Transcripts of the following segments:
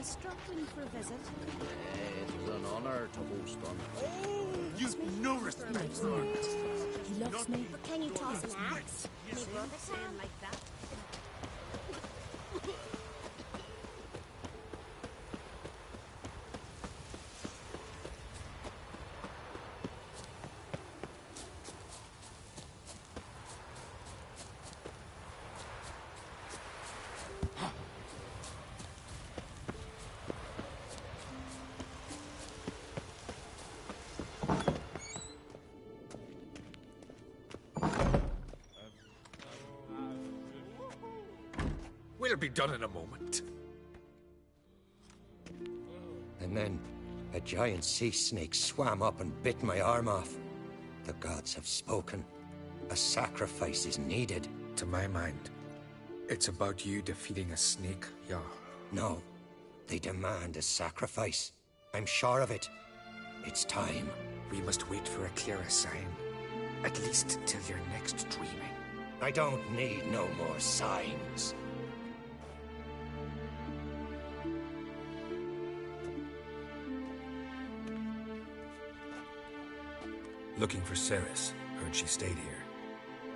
struggling for a visit. It was an honor to host one. Oh, you've no respect for it. He loves me. But can you toss an axe? Me brother can. Like that. We'll be done in a moment. And then a giant sea snake swam up and bit my arm off. The gods have spoken. A sacrifice is needed. To my mind, it's about you defeating a snake, yeah. No, they demand a sacrifice. I'm sure of it. It's time. We must wait for a clearer sign. At least till your next dreaming. I don't need no more signs. Looking for Ceres. Heard she stayed here.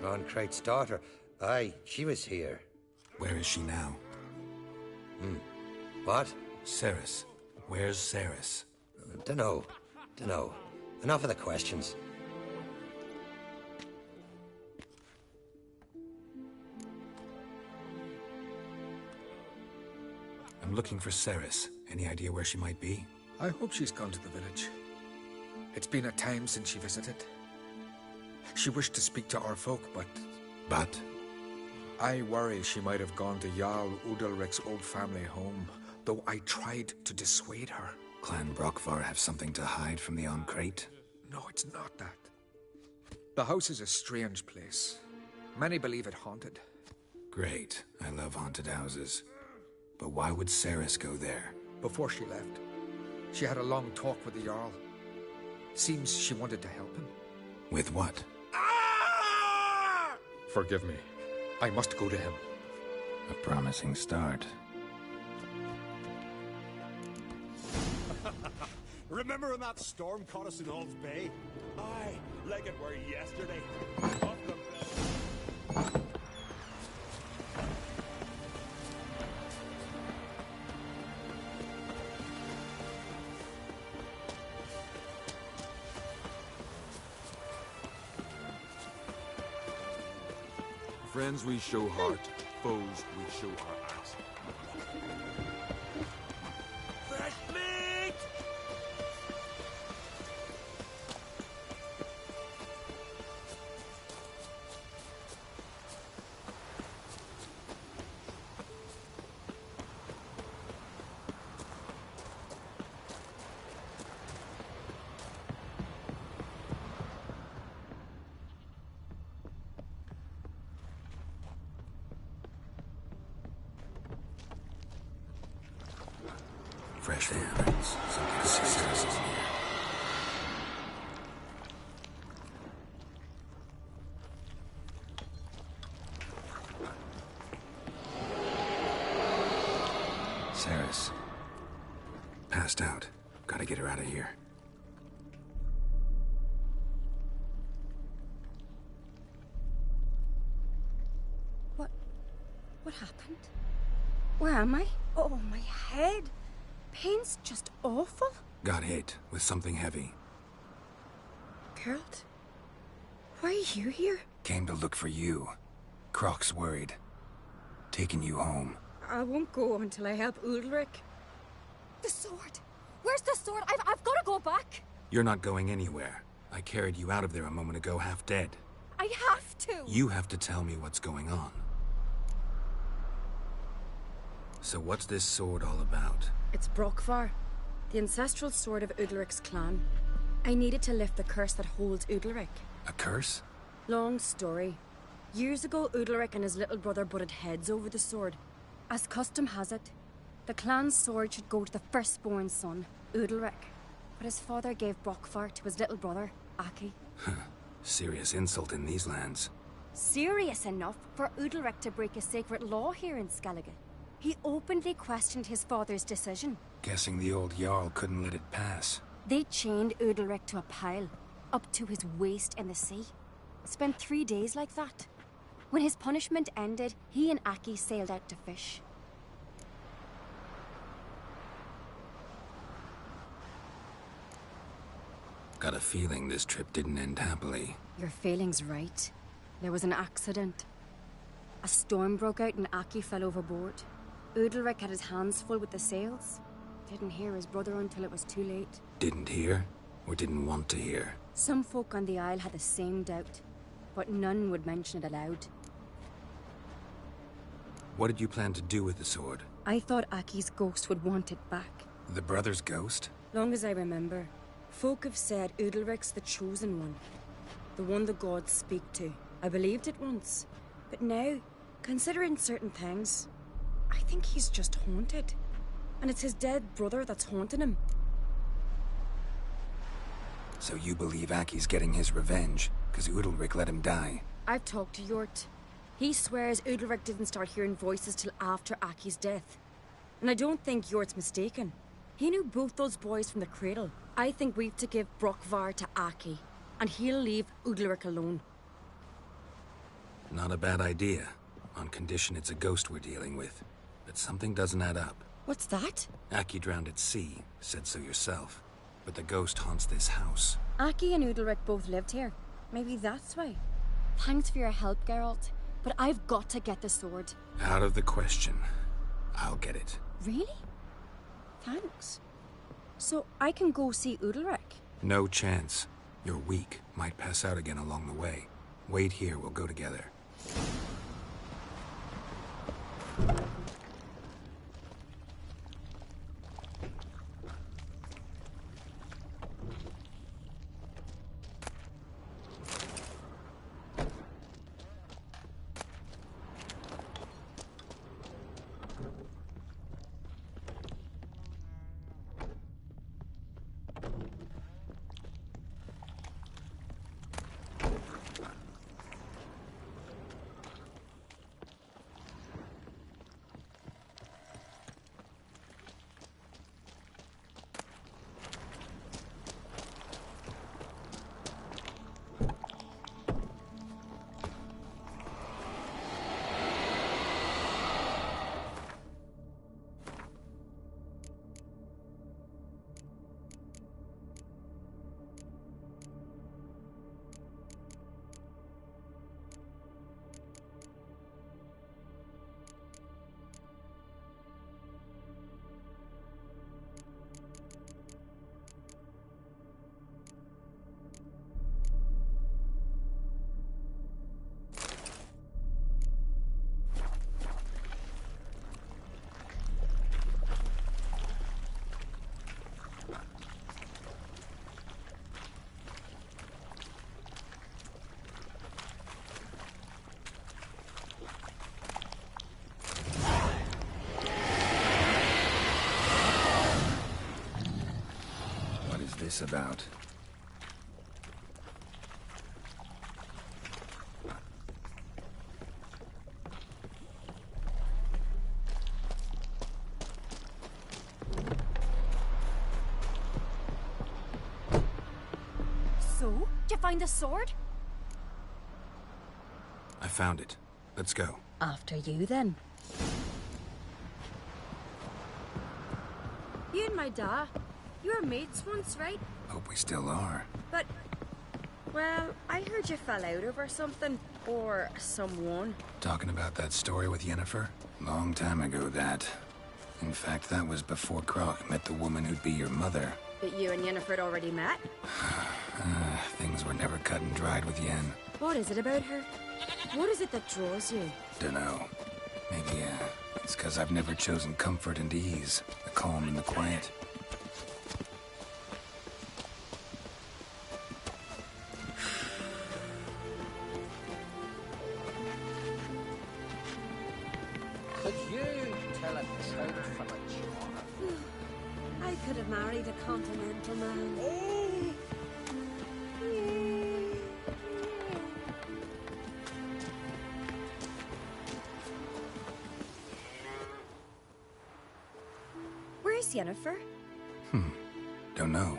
Ron-Krait's daughter. Aye, she was here. Where is she now? What? Ceres. Where's Ceres? Dunno. Enough of the questions. I'm looking for Ceres. Any idea where she might be? I hope she's gone to the village. It's been a time since she visited. She wished to speak to our folk, but... But? I worry she might have gone to Jarl Udalric's old family home, though I tried to dissuade her. Clan Brockvar have something to hide from the Oncrate? No, it's not that. The house is a strange place. Many believe it haunted. Great. I love haunted houses. But why would Ceres go there? Before she left, she had a long talk with the Jarl. Seems she wanted to help him. With what? Forgive me. I must go to him. A promising start. Remember when that storm caught us in Ald's Bay? Aye, like it were yesterday. Off the Friends we show heart, foes we show our axe. fresh meat! Fresh footprints. Something Ceres is near. Ceres. Passed out. Gotta get her out of here. What happened? Where am I? Oh, my head. Pain's just awful. Got hit with something heavy. Geralt? Why are you here? Came to look for you. Croc's worried. Taking you home. I won't go until I help Udalric. The sword! Where's the sword? I've got to go back! You're not going anywhere. I carried you out of there a moment ago, half dead. I have to! You have to tell me what's going on. So what's this sword all about? It's Brockvar, the ancestral sword of Udalric's clan. I needed to lift the curse that holds Udalric. A curse? Long story. Years ago, Udalric and his little brother butted heads over the sword. As custom has it, the clan's sword should go to the firstborn son, Udalric. But his father gave Brockvar to his little brother, Aki. Serious insult in these lands. Serious enough for Udalric to break a sacred law here in Skellige. He openly questioned his father's decision. Guessing the old Jarl couldn't let it pass. They chained Udalric to a pile, up to his waist in the sea. Spent 3 days like that. When his punishment ended, he and Aki sailed out to fish. Got a feeling this trip didn't end happily. Your feeling's right. There was an accident. A storm broke out and Aki fell overboard. Udalric had his hands full with the sails. Didn't hear his brother until it was too late. Didn't hear? Or didn't want to hear? Some folk on the Isle had the same doubt, but none would mention it aloud. What did you plan to do with the sword? I thought Aki's ghost would want it back. The brother's ghost? Long as I remember, folk have said Udalric's the chosen one. The one the gods speak to. I believed it once, but now, considering certain things, I think he's just haunted. And it's his dead brother that's haunting him. So you believe Aki's getting his revenge, because Udalric let him die? I've talked to Yort. He swears Udalric didn't start hearing voices till after Aki's death. And I don't think Yort's mistaken. He knew both those boys from the cradle. I think we've to give Brokvar to Aki, and he'll leave Udalric alone. Not a bad idea, on condition it's a ghost we're dealing with. But something doesn't add up. What's that? Aki drowned at sea, said so yourself. But the ghost haunts this house. Aki and Udalric both lived here. Maybe that's why. Thanks for your help, Geralt. But I've got to get the sword. Out of the question. I'll get it. Really? Thanks. So I can go see Udalric? No chance. You're weak. Might pass out again along the way. Wait here, we'll go together. This about? So? Did you find the sword? I found it. Let's go. After you, then. You and my da, you were mates once, right? Hope we still are. But, well, I heard you fell out over something. Or someone. Talking about that story with Yennefer? Long time ago, that. In fact, that was before Croc met the woman who'd be your mother. But you and Yennefer had already met? Things were never cut and dried with Yen. What is it about her? What is it that draws you? Dunno. Maybe, it's because I've never chosen comfort and ease. The calm and the quiet. Could you tell a truth from a jar? I could have married a continental man. Where's Yennefer? Don't know.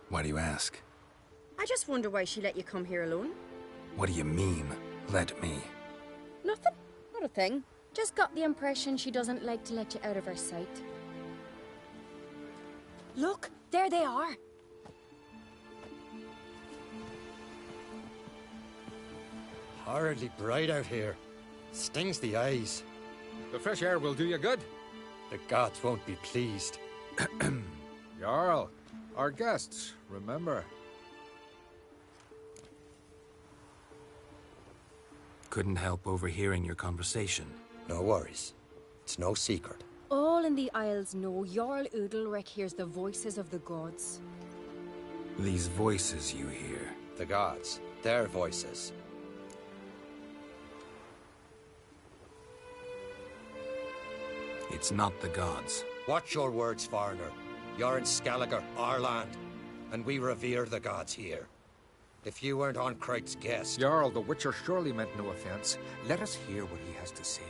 Why do you ask? I just wonder why she let you come here alone. What do you mean, let me? Nothing. Not a thing. Just got the impression she doesn't like to let you out of her sight. Look, there they are. Horridly bright out here. Stings the eyes. The fresh air will do you good. The gods won't be pleased. Jarl, our guests, remember. Couldn't help overhearing your conversation. No worries. It's no secret. All in the Isles know Jarl Udalric hears the voices of the gods. These voices you hear. The gods. Their voices. It's not the gods. Watch your words, foreigner. You're in Skelliger, our land, and we revere the gods here. If you weren't on Cright's guest... Jarl, the Witcher surely meant no offense. Let us hear what he has to say.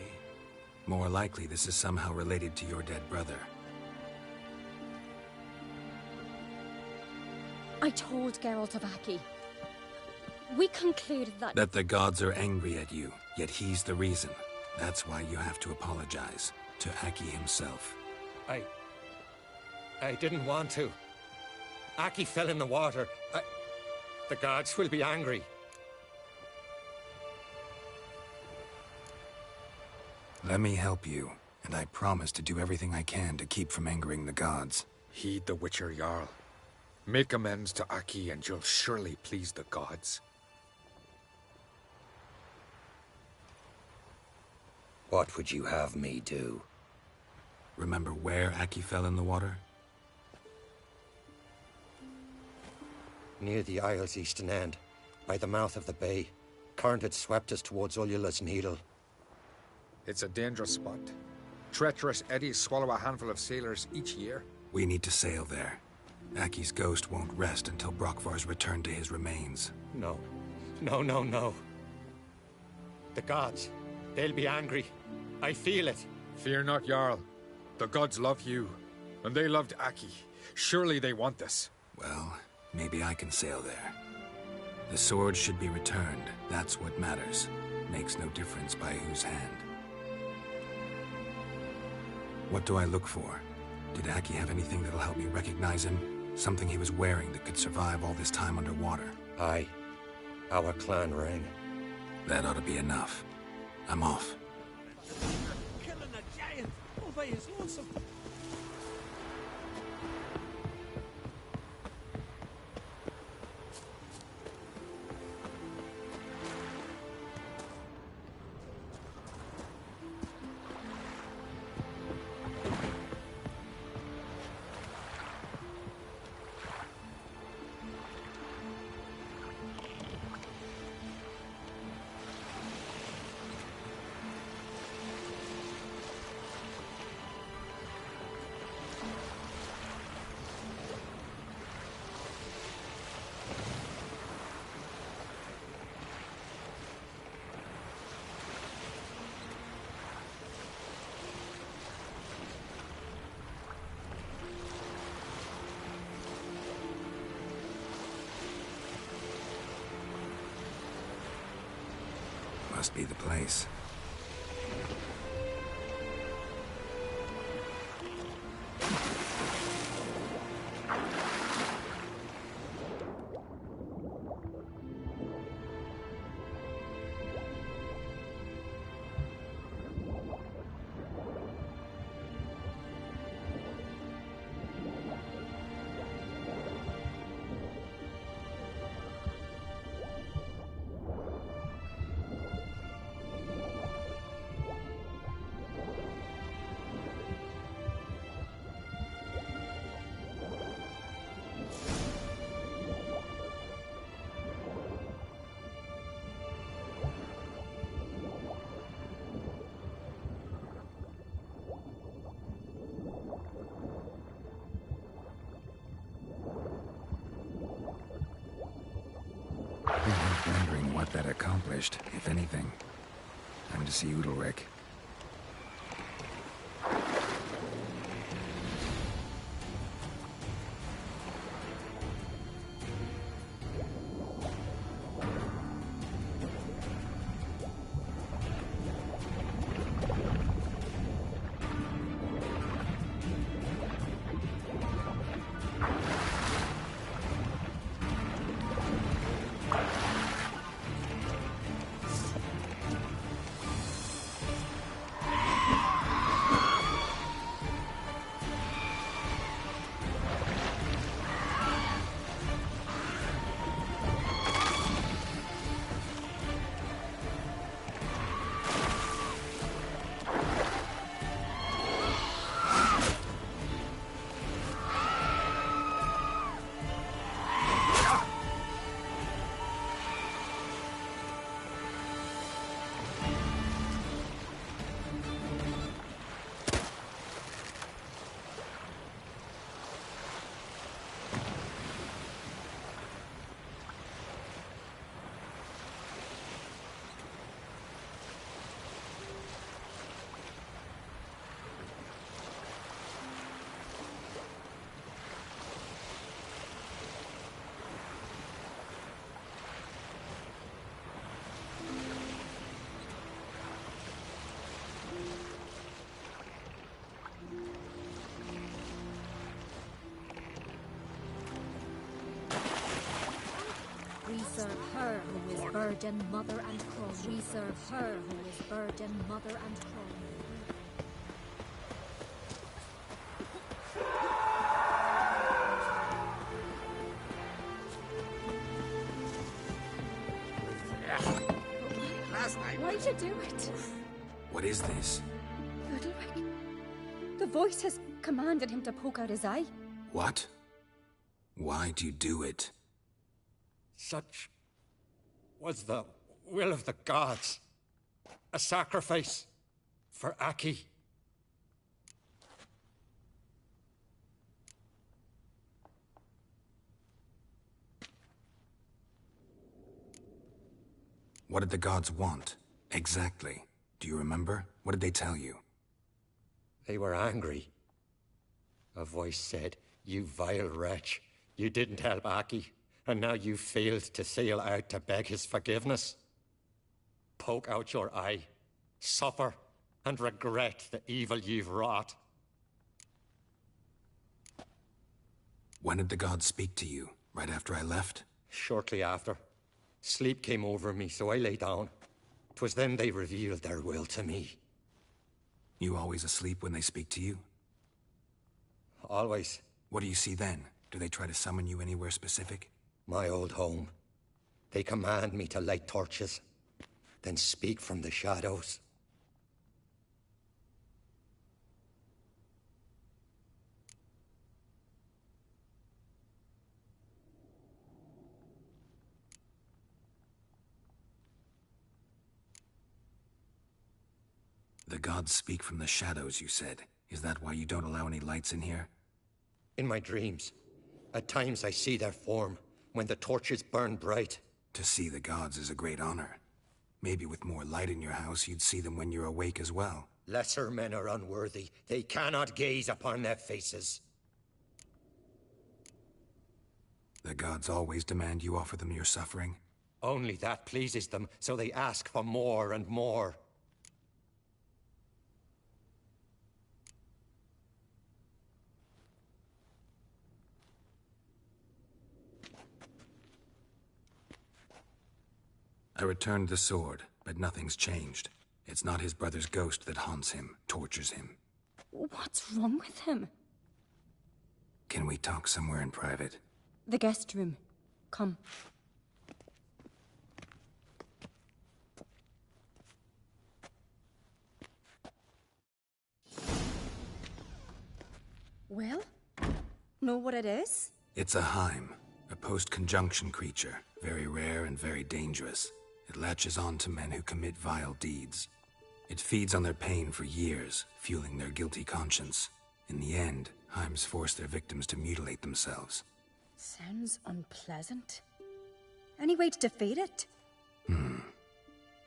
More likely this is somehow related to your dead brother. I told Geralt of Aki. We concluded that... That the gods are angry at you, yet he's the reason. That's why you have to apologize. To Aki himself. I didn't want to. Aki fell in the water. The gods will be angry. Let me help you, and I promise to do everything I can to keep from angering the gods. Heed the Witcher, Jarl. Make amends to Aki and you'll surely please the gods. What would you have me do? Remember where Aki fell in the water? Near the Isle's eastern end, by the mouth of the bay. Current had swept us towards Ullula's Needle. It's a dangerous spot. Treacherous eddies swallow a handful of sailors each year. We need to sail there. Aki's ghost won't rest until Brokvar's returned to his remains. No. No. The gods, they'll be angry. I feel it. Fear not, Jarl. The gods love you, and they loved Aki. Surely they want this. Well, maybe I can sail there. The sword should be returned. That's what matters. Makes no difference by whose hand. What do I look for? Did Aki have anything that'll help me recognize him? Something he was wearing that could survive all this time underwater? Aye. Our clan ring. That ought to be enough. I'm off. Killing a giant all by his lonesome. Must be the place. I'm wondering what that accomplished, if anything. Time to see Udalric. We serve her who is virgin, mother, and crone. We serve her who is virgin, mother, and crone. Why'd you do it? What is this? Udalric. The voice has commanded him to poke out his eye. What? Why do you do it? Such was the will of the gods. A sacrifice for Aki. What did the gods want? Exactly. Do you remember? What did they tell you? They were angry. A voice said, "You vile wretch. You didn't help Aki, and now you failed to sail out to beg his forgiveness. Poke out your eye, suffer, and regret the evil you've wrought." When did the gods speak to you? Right after I left? Shortly after. Sleep came over me, so I lay down. 'Twas then they revealed their will to me. You always asleep when they speak to you? Always. What do you see then? Do they try to summon you anywhere specific? My old home. They command me to light torches, then speak from the shadows. The gods speak from the shadows, you said. Is that why you don't allow any lights in here? In my dreams, at times I see their form, when the torches burn bright. To see the gods is a great honor. Maybe with more light in your house, you'd see them when you're awake as well. Lesser men are unworthy. They cannot gaze upon their faces. The gods always demand you offer them your suffering? Only that pleases them, so they ask for more and more. I returned the sword, but nothing's changed. It's not his brother's ghost that haunts him, tortures him. What's wrong with him? Can we talk somewhere in private? The guest room. Come. Well? Know what it is? It's a Heim, a post-conjunction creature. Very rare and very dangerous. It latches on to men who commit vile deeds. It feeds on their pain for years, fueling their guilty conscience. In the end, Heims force their victims to mutilate themselves. Sounds unpleasant. Any way to defeat it?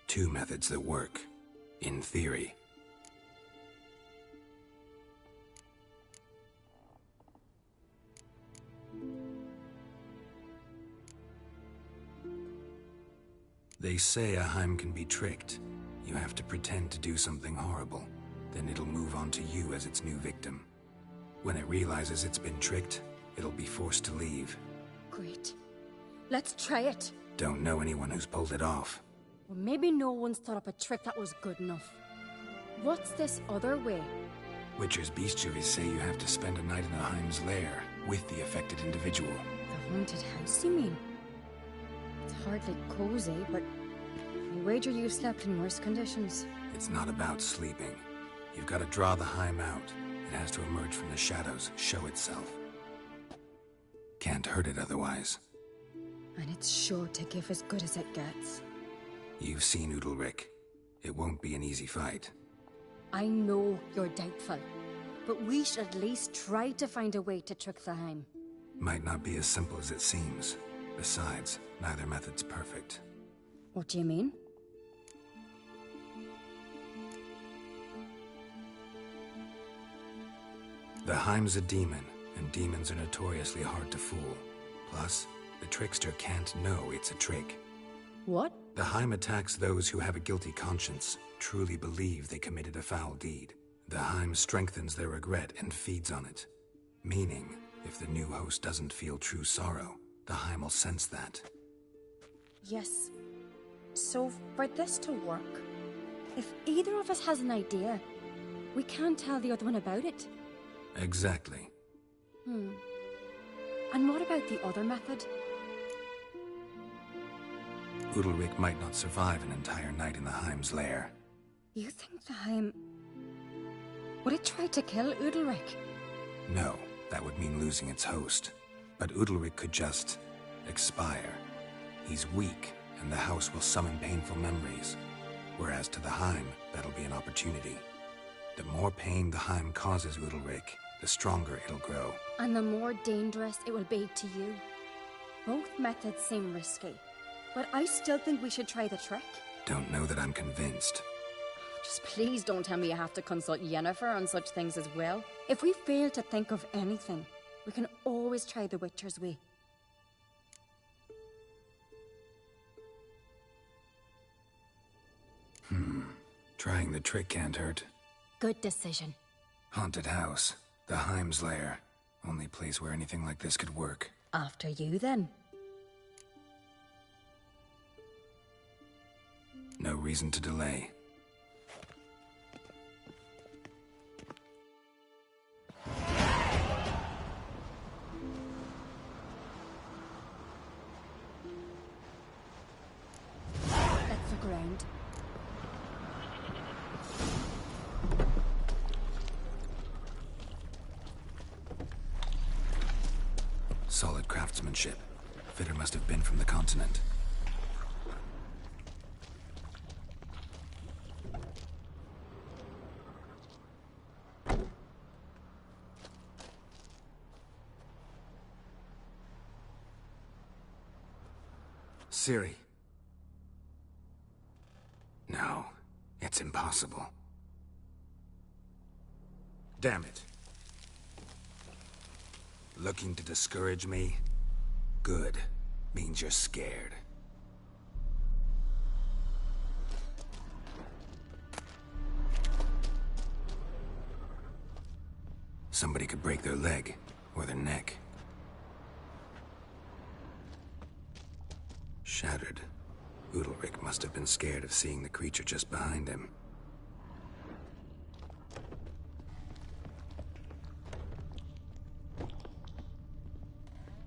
Two methods that work. In theory. They say a Heim can be tricked. You have to pretend to do something horrible. Then it'll move on to you as its new victim. When it realizes it's been tricked, it'll be forced to leave. Great. Let's try it. Don't know anyone who's pulled it off. Well, maybe no one's thought up a trick that was good enough. What's this other way? Witcher's bestiaries say you have to spend a night in the Heim's lair with the affected individual. The haunted house, you mean? It's hardly cozy, but I wager you slept in worse conditions. It's not about sleeping. You've got to draw the Heim out. It has to emerge from the shadows, show itself. Can't hurt it otherwise. And it's sure to give as good as it gets. You've seen Udalric. It won't be an easy fight. I know you're doubtful, but we should at least try to find a way to trick the Heim. Might not be as simple as it seems. Besides, neither method's perfect. What do you mean? The Heim's a demon, and demons are notoriously hard to fool. Plus, the trickster can't know it's a trick. What? The Heim attacks those who have a guilty conscience, truly believe they committed a foul deed. The Heim strengthens their regret and feeds on it. Meaning, if the new host doesn't feel true sorrow, the Heim will sense that. Yes. So, for this to work, if either of us has an idea, we can't tell the other one about it. Exactly. And what about the other method? Udalryk might not survive an entire night in the Heim's lair. You think the Heim... would it try to kill Udalryk? No, that would mean losing its host. But Udalryk could just... expire. He's weak, and the house will summon painful memories. Whereas to the Heim, that'll be an opportunity. The more pain the Heim causes Udalryk, the stronger it'll grow. And the more dangerous it will be to you. Both methods seem risky, but I still think we should try the trick. Don't know that I'm convinced. Just please don't tell me you have to consult Yennefer on such things as well. If we fail to think of anything, we can always try the Witcher's way. Trying the trick can't hurt. Good decision. Haunted house. The Heim's lair. Only place where anything like this could work. After you, then. No reason to delay. Let's look around. Solid craftsmanship. Fitter must have been from the continent. Ciri. No, it's impossible. Damn it. Looking to discourage me? Good. Means you're scared. Somebody could break their leg, or their neck. Shattered. Udalryk must have been scared of seeing the creature just behind him.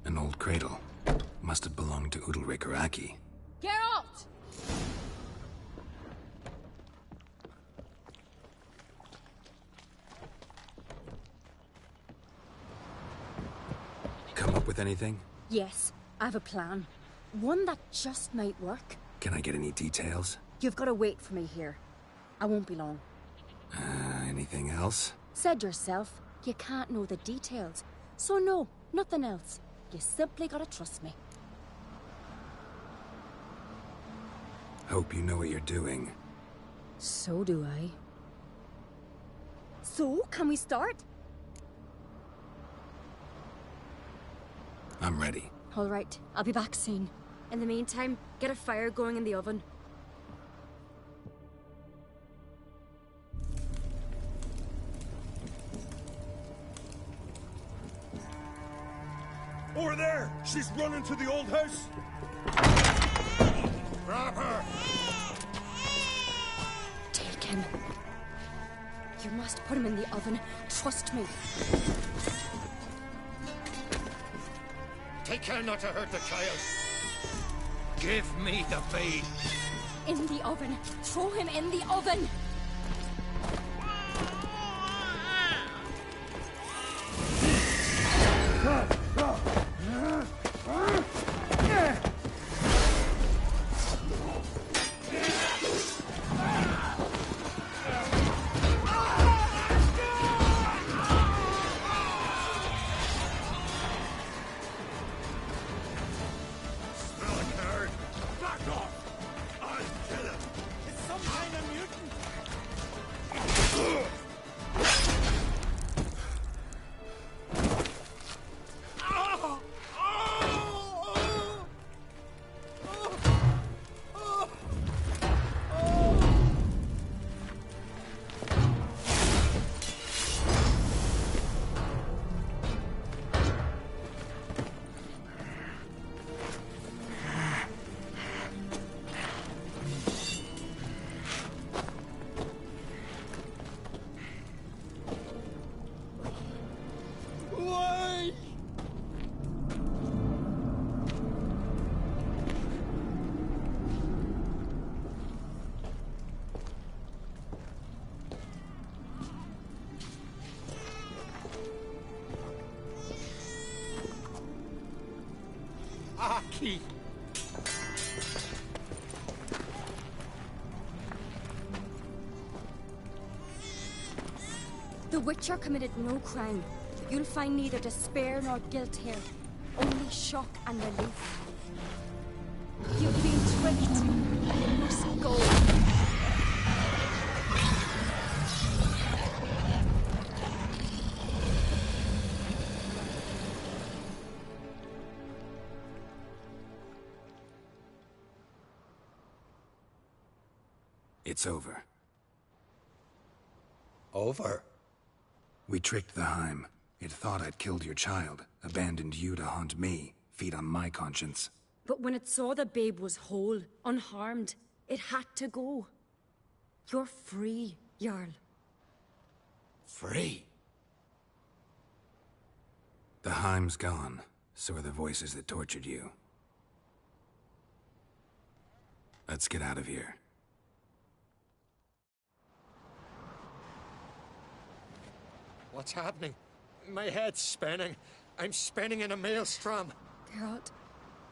An old cradle. Must have belonged to Udalryk or Aki. Geralt! Come up with anything? Yes, I have a plan. One that just might work. Can I get any details? You've got to wait for me here. I won't be long. Anything else? Said yourself, you can't know the details. So no, nothing else. You simply gotta trust me. Hope you know what you're doing. So do I. So, can we start? I'm ready. All right, I'll be back soon. In the meantime, get a fire going in the oven. Over there! She's running to the old house! Grab her! Take him. You must put him in the oven. Trust me. Take care not to hurt the child. Give me the babe. In the oven. Throw him in the oven. Smell a card! Back off! I'll kill him! It's some kind of mutant! Aki! The Witcher committed no crime. You'll find neither despair nor guilt here. Only shock and relief. You've been tricked. You must go. It's over. Over? We tricked the Heim. It thought I'd killed your child, abandoned you to haunt me, feed on my conscience. But when it saw the babe was whole, unharmed, it had to go. You're free, Jarl. Free? The Heim's gone, so are the voices that tortured you. Let's get out of here. What's happening? My head's spinning. I'm spinning in a maelstrom. Geralt,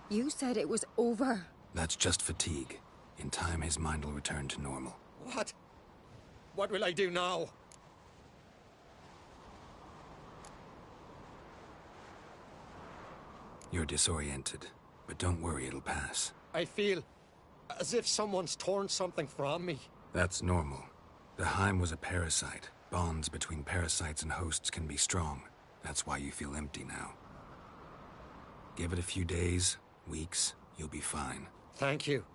you said it was over. That's just fatigue. In time, his mind will return to normal. What? What will I do now? You're disoriented, but don't worry, it'll pass. I feel as if someone's torn something from me. That's normal. The Heim was a parasite. Bonds between parasites and hosts can be strong. That's why you feel empty now. Give it a few days, weeks, you'll be fine. Thank you.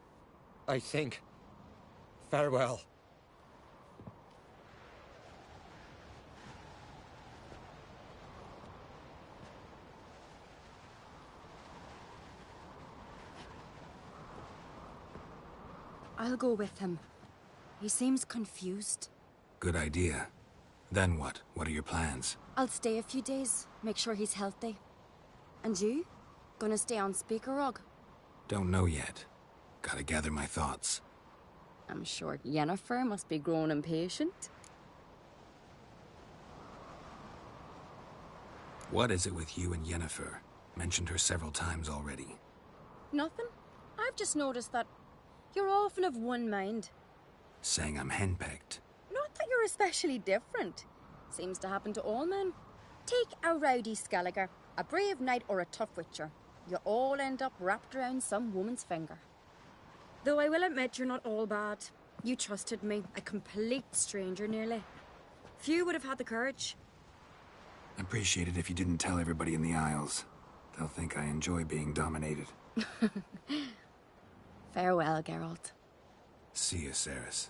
I think. Farewell. I'll go with him. He seems confused. Good idea. Then what? What are your plans? I'll stay a few days, make sure he's healthy. And you? Gonna stay on Speaker Rog? Don't know yet. Gotta gather my thoughts. I'm sure Yennefer must be growing impatient. What is it with you and Yennefer? Mentioned her several times already. Nothing. I've just noticed that you're often of one mind. Saying I'm henpecked. Not that you're especially different. Seems to happen to all men. Take a rowdy Skelliger, a brave knight or a tough witcher. You all end up wrapped around some woman's finger. Though I will admit you're not all bad. You trusted me, a complete stranger nearly. Few would have had the courage. I'd appreciate it if you didn't tell everybody in the Isles. They'll think I enjoy being dominated. Farewell, Geralt. See you, Cerys.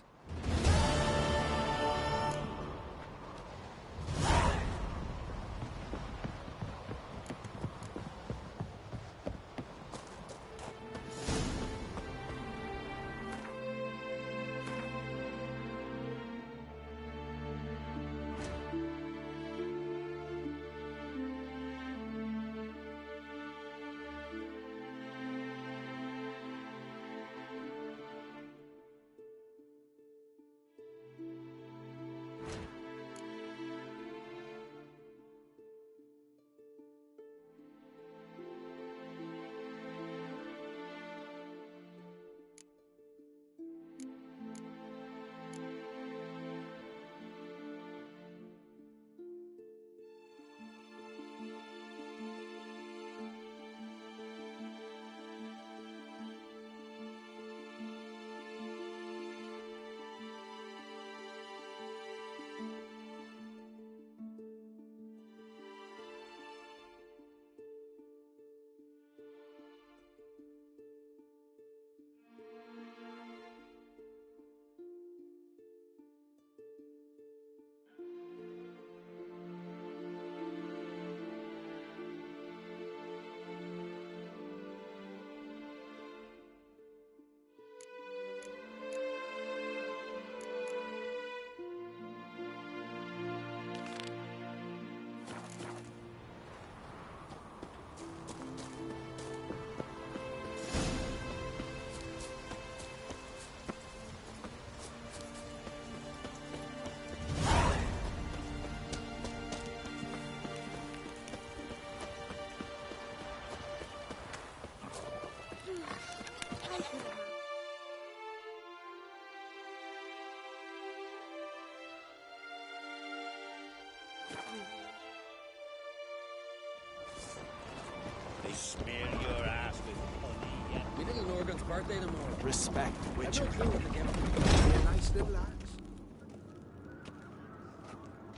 birthday tomorrow. Respect, Witcher. I've no clue what to give him. Be a nice little axe.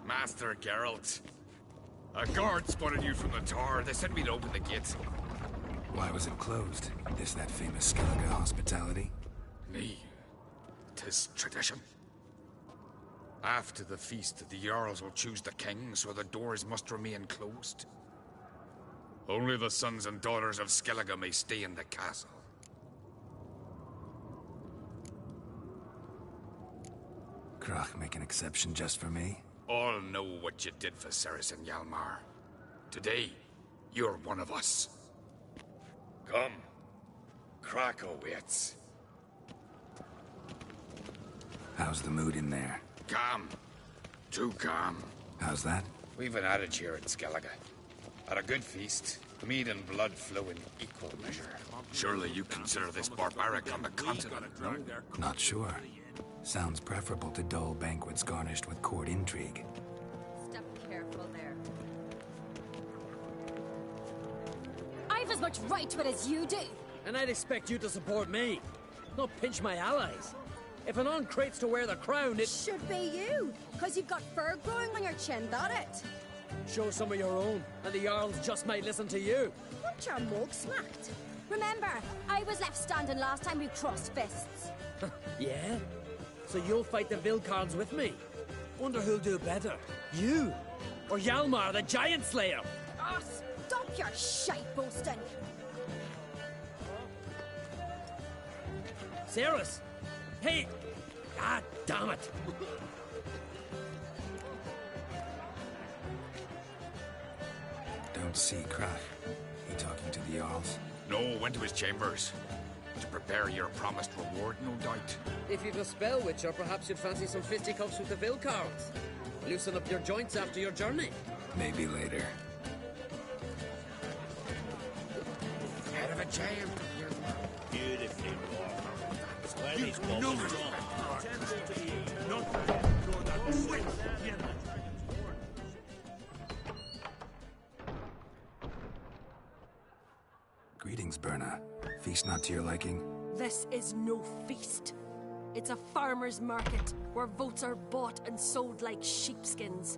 Master Geralt. A guard spotted you from the tower. They said we'd open the gate. Why was it closed? Is that famous Skellige hospitality? Me. 'Tis tradition. After the feast, the Jarls will choose the king, so the doors must remain closed. Only the sons and daughters of Skellige may stay in the castle. Crach make an exception just for me? All know what you did for Cerys and Hjalmar. Today, you're one of us. Come. Crach waits. How's the mood in there? Calm. Too calm. How's that? We've an adage here in Skellige. At a good feast, mead and blood flow in equal measure. Surely you consider this barbaric on the continent, no? Not sure. Sounds preferable to dull banquets garnished with court intrigue. Step careful there. I've as much right to it as you do. And I'd expect you to support me, not pinch my allies. If an on-crate's to wear the crown, it Should be you, because you've got fur growing on your chin, that it? shows some of your own, and the Jarls just might listen to you. Want your mug smacked? Remember, I was left standing last time we crossed fists. Yeah? So you'll fight the Vilcarns with me? Wonder who'll do better, you or Hjalmar the Giant Slayer? Oh, stop your shite boasting. Cerys! Hey! Ah, damn it! Don't see Crach. He talking to the Jarls? No, went to his chambers. To prepare your promised reward, no doubt. If you've a spell, Witcher, perhaps you'd fancy some fisticuffs with the Vilcarns. Loosen up your joints after your journey. Maybe later. Head of a giant. Beautifully wrought. Where You these know bosses it. Greetings, Berna. Feast not to your liking? This is no feast. It's a farmer's market where votes are bought and sold like sheepskins.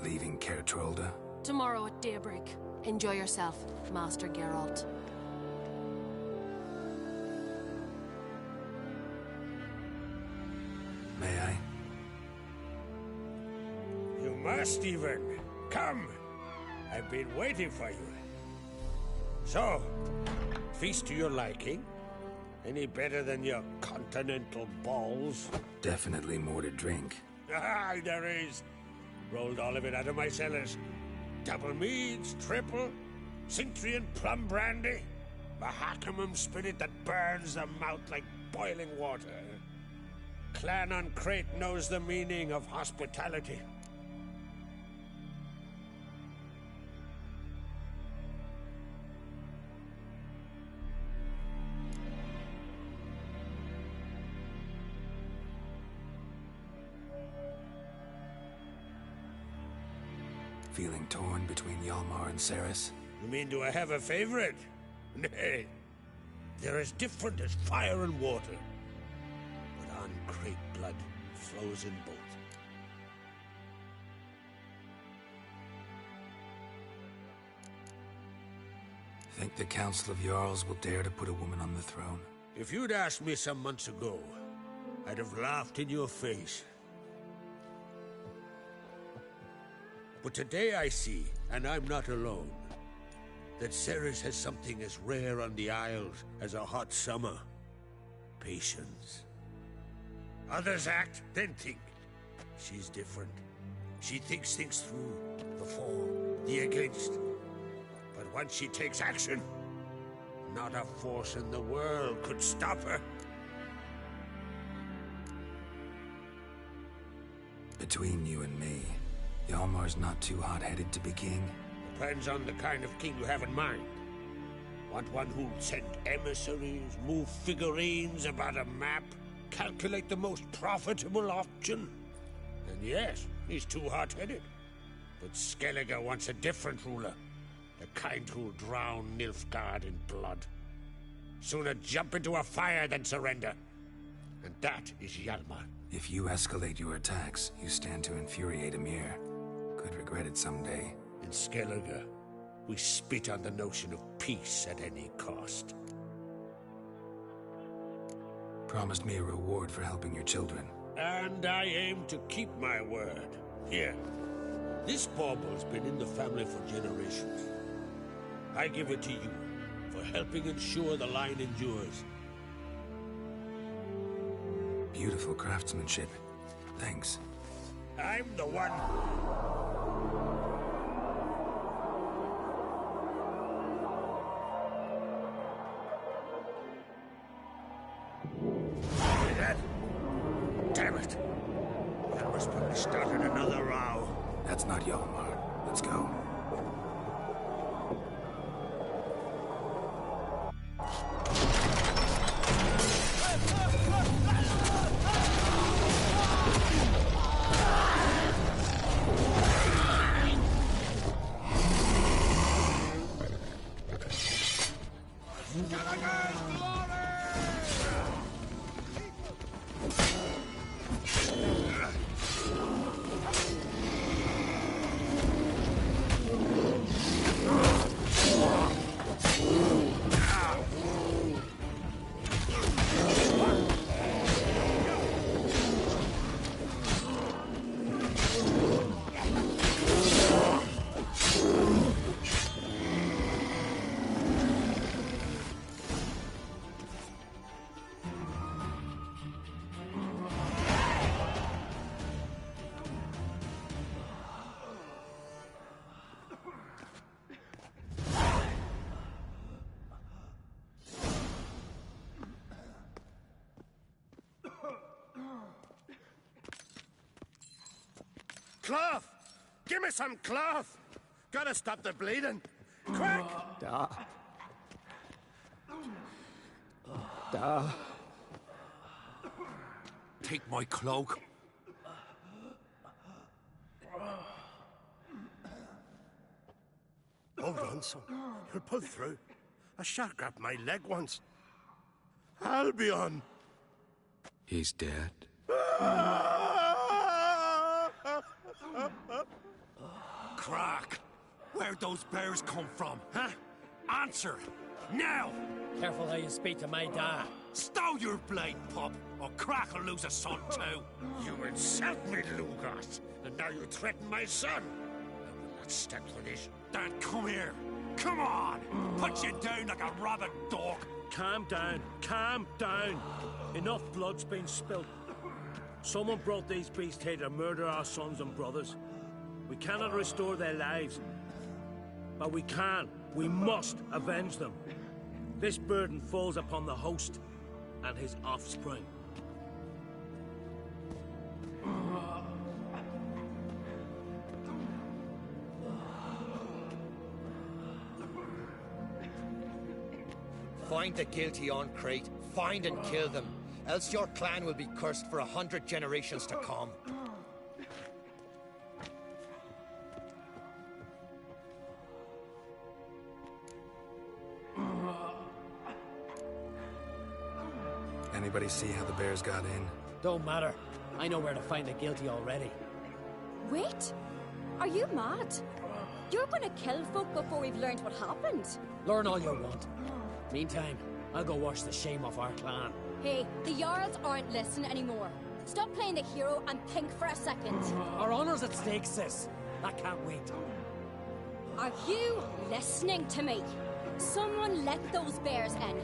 Leaving Caer Trolda? Tomorrow at daybreak. Enjoy yourself, Master Geralt. May I? You must even. Come. I've been waiting for you. So, feast to your liking? Any better than your continental balls? Definitely more to drink. Ah, there is. Rolled all of it out of my cellars. Double meads, triple, Cintrian plum brandy, Mahakimum spirit that burns the mouth like boiling water. Clan on Crate knows the meaning of hospitality. Feeling torn between Hjalmar and Cerys? You mean, do I have a favorite? Nay. They're as different as fire and water. But on Crate blood flows in both. Think the Council of Jarls will dare to put a woman on the throne? If you'd asked me some months ago, I'd have laughed in your face. But today I see, and I'm not alone, that Cerys has something as rare on the Isles as a hot summer. Patience. Others act, then think. She's different. She thinks things through, the for, the against. But once she takes action, not a force in the world could stop her. Between you and me, Hjalmar's not too hot-headed to be king. Depends on the kind of king you have in mind. Want one who'll send emissaries, move figurines about a map, calculate the most profitable option? And yes, he's too hot-headed. But Skellige wants a different ruler. the kind who'll drown Nilfgaard in blood. Sooner jump into a fire than surrender. And that is Hjalmar. If you escalate your attacks, you stand to infuriate Emir. Could regret it someday. In Skellige, we spit on the notion of peace at any cost. Promised me a reward for helping your children. And I aim to keep my word. Here. This bauble's been in the family for generations. I give it to you for helping ensure the line endures. Beautiful craftsmanship. Thanks. I'm the one. Damn it! Hjalmar's probably started another row. That's not Hjalmar. Let's go. Cloth! Give me some cloth! Gotta stop the bleeding! Quick! Take my cloak. Hold on, son. You'll pull through. A shark grabbed my leg once. Albion! He's dead. Crack! Where'd those bears come from, huh? Answer! Now! Careful how you speak to my dad. Stow your blade, pup, or Crack will lose a son too. You insult me, Lugos, and now you threaten my son. I will not stand for this. Dan, come here. Come on! Put you down like a rabid dog. Calm down. Calm down. Enough blood's been spilt. Someone brought these beasts here to murder our sons and brothers. We cannot restore their lives. But we can. We must avenge them. This burden falls upon the host and his offspring. Find the guilty on Crate. Find and kill them. Else your clan will be cursed for 100 generations to come. Anybody see how the bears got in? Don't matter. I know where to find the guilty already. Wait! Are you mad? You're gonna kill folk before we've learned what happened. Learn all you want. Meantime, I'll go wash the shame off our clan. Hey, the Jarls aren't listening anymore. Stop playing the hero and think for a second. Our honor's at stake, sis. I can't wait. Are you listening to me? Someone let those bears in.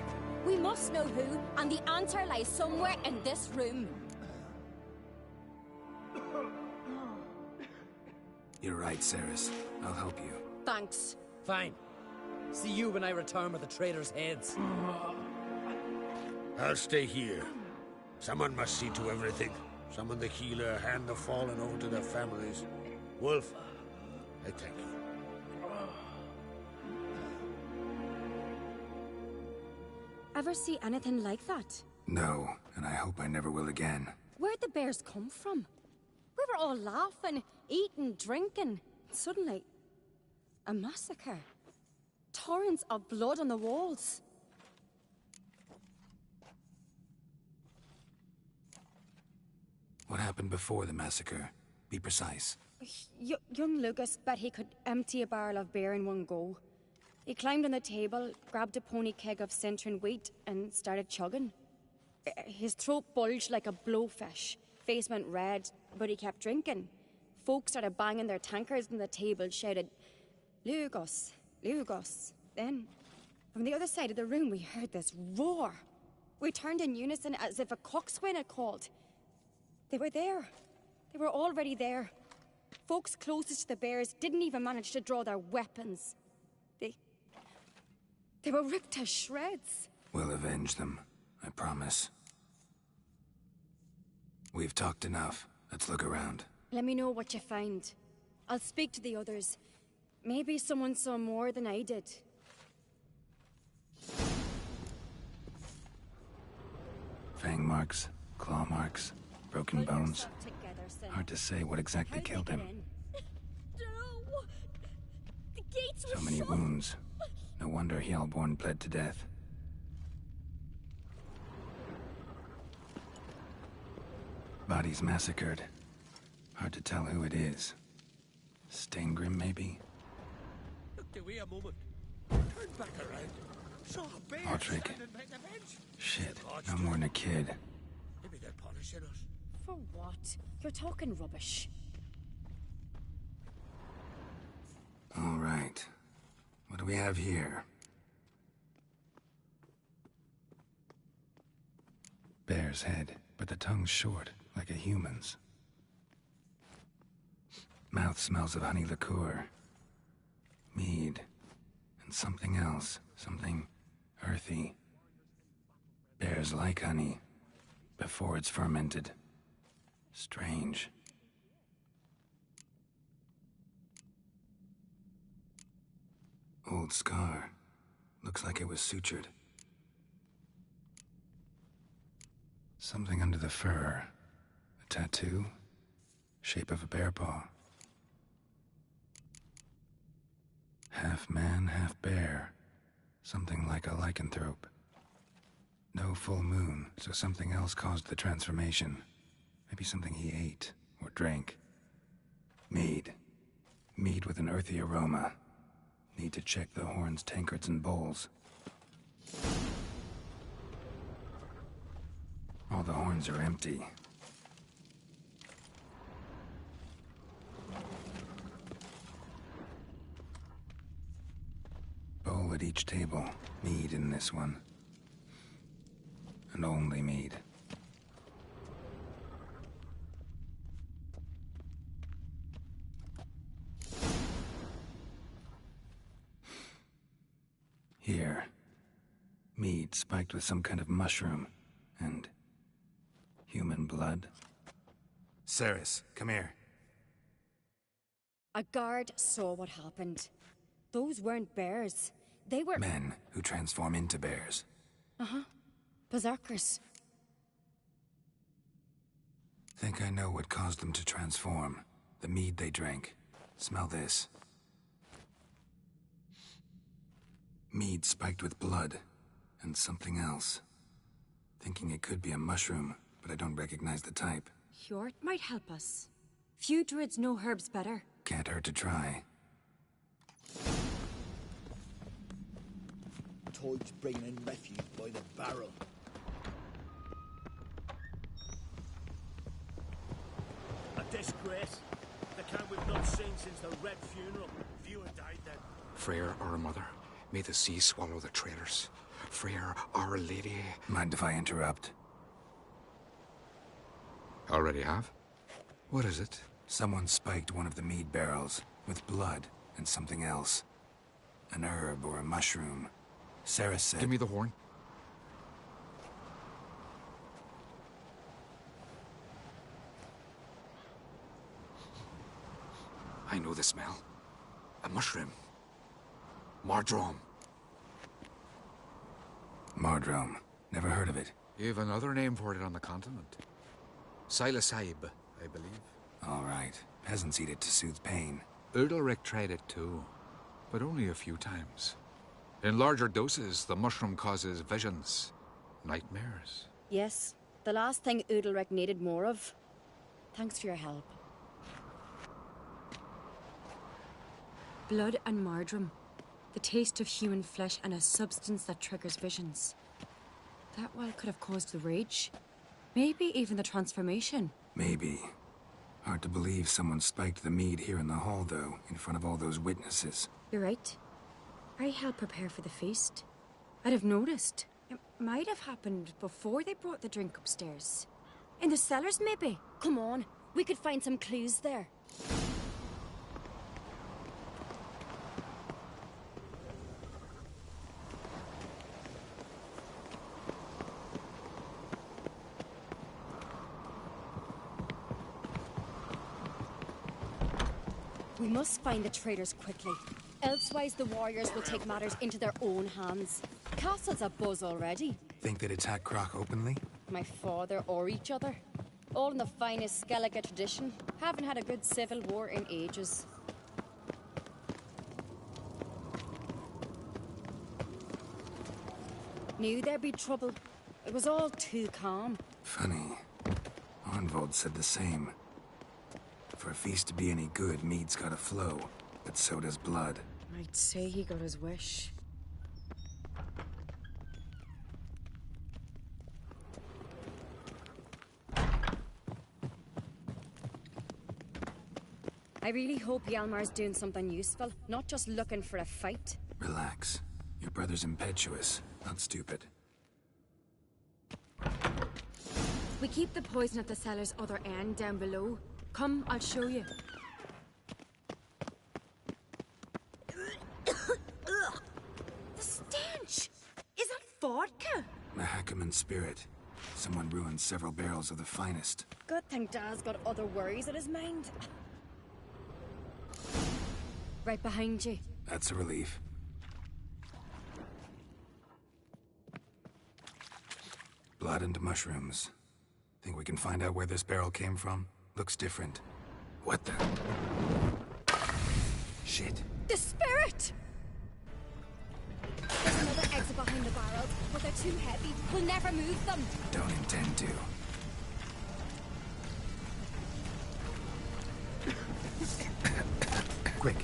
We must know who, and the answer lies somewhere in this room. You're right, Cerys. I'll help you. Thanks. Fine. See you when I return with the traitors' heads. I'll stay here. Someone must see to everything. Summon the healer, hand the fallen over to their families. Wolf, I thank you. Ever see anything like that? No, and I hope I never will again. Where'd the bears come from? We were all laughing, eating, drinking. Suddenly, a massacre. torrents of blood on the walls. What happened before the massacre? Be precise. Young Lucas bet he could empty a barrel of beer in one go. He climbed on the table, grabbed a pony keg of Centron wheat, and started chugging. His throat bulged like a blowfish, face went red, but he kept drinking. Folks started banging their tankards on the table, shouted, "Lugos, Lugos." Then, from the other side of the room, we heard this roar. We turned in unison as if a coxswain had called. They were there. They were already there. Folks closest to the bears didn't even manage to draw their weapons. They were ripped to shreds. We'll avenge them, I promise. We've talked enough. Let's look around. Let me know what you find. I'll speak to the others. Maybe someone saw more than I did. Fang marks, claw marks, broken bones. Hard to say what exactly killed him. No! The gates were So many shut. wounds. No wonder Hjalborn bled to death. Bodies massacred. Hard to tell who it is. Steingrim, maybe? Looked away a moment. Turned back around. Saw a bear Patrick. standing by the bench. Shit, no more than a kid. Maybe they're punishing us. For what? You're talking rubbish. All right. What do we have here? Bear's head, but the tongue's short, like a human's. Mouth smells of honey liqueur. Mead. And something else. Something earthy. Bears like honey. Before it's fermented. Strange. Old scar. Looks like it was sutured. Something under the fur. A tattoo. Shape of a bear paw. Half man, half bear. Something like a lycanthrope. No full moon, so something else caused the transformation. Maybe something he ate or drank. Mead. Mead with an earthy aroma. Need to check the horns, tankards, and bowls. All the horns are empty. Bowl at each table. Mead in this one. And only mead. Here. Mead spiked with some kind of mushroom. And human blood. Ceres, come here. A guard saw what happened. Those weren't bears. They were... Men who transform into bears. Uh-huh. Berserkers. Think I know what caused them to transform. The mead they drank. Smell this. Mead spiked with blood. And something else. Thinking it could be a mushroom, but I don't recognize the type. Hjort might help us. Few druids know herbs better. Can't hurt to try. Toad's bringing in refuse by the barrel. A disgrace. The kind we've not seen since the Red Funeral. Few had died then. Freyr, our mother, may the sea swallow the traitors. Freyr, our lady... Mind if I interrupt? Already have? What is it? Someone spiked one of the mead barrels with blood and something else. An herb or a mushroom. Ceres said... Give me the horn. I know the smell. A mushroom. Mardrome. Mardrome. Never heard of it. You've another name for it on the continent. Psilocybe, I believe. All right. Peasants eat it to soothe pain. Udalric tried it too, but only a few times. In larger doses, the mushroom causes visions, nightmares. Yes, the last thing Udalric needed more of. Thanks for your help. Blood and marjoram. The taste of human flesh and a substance that triggers visions. That well could have caused the rage. Maybe even the transformation. Maybe. Hard to believe someone spiked the mead here in the hall, though, in front of all those witnesses. You're right. I helped prepare for the feast. I'd have noticed. It might have happened before they brought the drink upstairs. In the cellars, maybe. Come on, we could find some clues there. We must find the traitors quickly. Elsewise, the warriors will take matters into their own hands. Castle's abuzz already. Think they'd attack Croc openly? My father or each other. All in the finest Skellige tradition. Haven't had a good civil war in ages. Knew there'd be trouble. It was all too calm. Funny. Arnvold said the same. For a feast to be any good, mead's gotta flow, but so does blood. I'd say he got his wish. I really hope Hjalmar's doing something useful, not just looking for a fight. Relax. Your brother's impetuous, not stupid. We keep the poison at the cellar's other end down below. Come, I'll show you. The stench! Is that vodka? Mahakaman spirit. Someone ruined several barrels of the finest. Good thing Dad's got other worries on his mind. Right behind you. That's a relief. Blood and mushrooms. Think we can find out where this barrel came from? Looks different. What the? Shit. The spirit! There's another exit behind the barrels, but they're too heavy. We'll never move them. Don't intend to. Quick.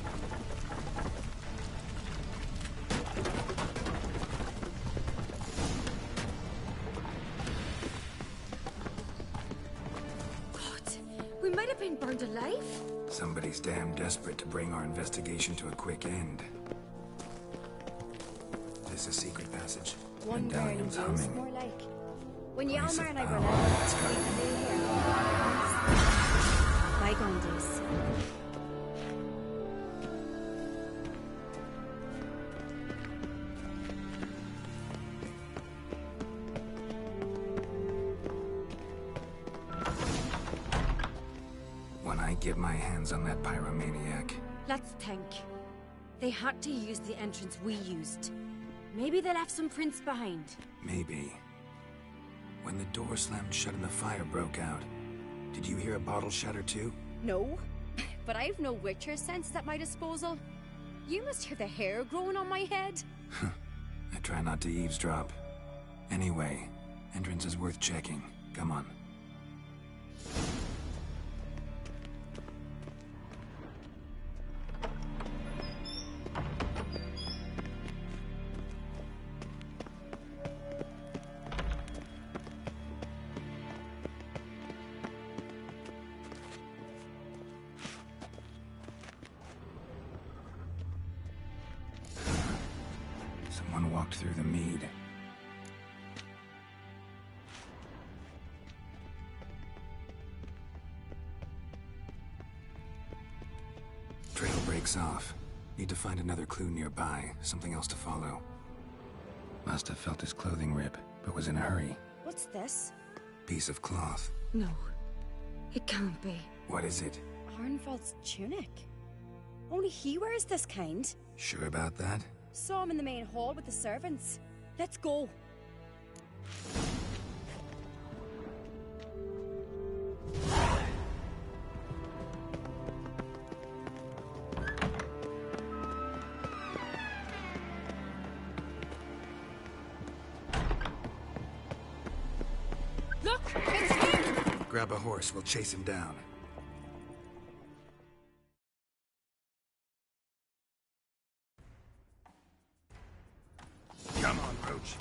We might have been burned alive. Somebody's damn desperate to bring our investigation to a quick end. This a secret passage. One Medallion's more humming. like. When Place Hjalmar of and I were power. left, It's gotta we'd be. stay here. Bygone days. When I get my hands on that pyromaniac, Let's think. They had to use the entrance we used. Maybe they left some prints behind. maybe. When the door slammed shut and the fire broke out, did you hear a bottle shatter too? No, but I've no Witcher sense at my disposal. You must hear the hair growing on my head. I try not to eavesdrop. Anyway, entrance is worth checking. Come on. Someone walked through the mead. Trail breaks off. Need to find another clue nearby, something else to follow. Must have felt his clothing rip, but was in a hurry. What's this? Piece of cloth. No, it can't be. What is it? Arnvald's tunic. Only he wears this kind. Sure about that? Saw him in the main hall with the servants. Let's go. Grab a horse, we'll chase him down. Come on, Roach.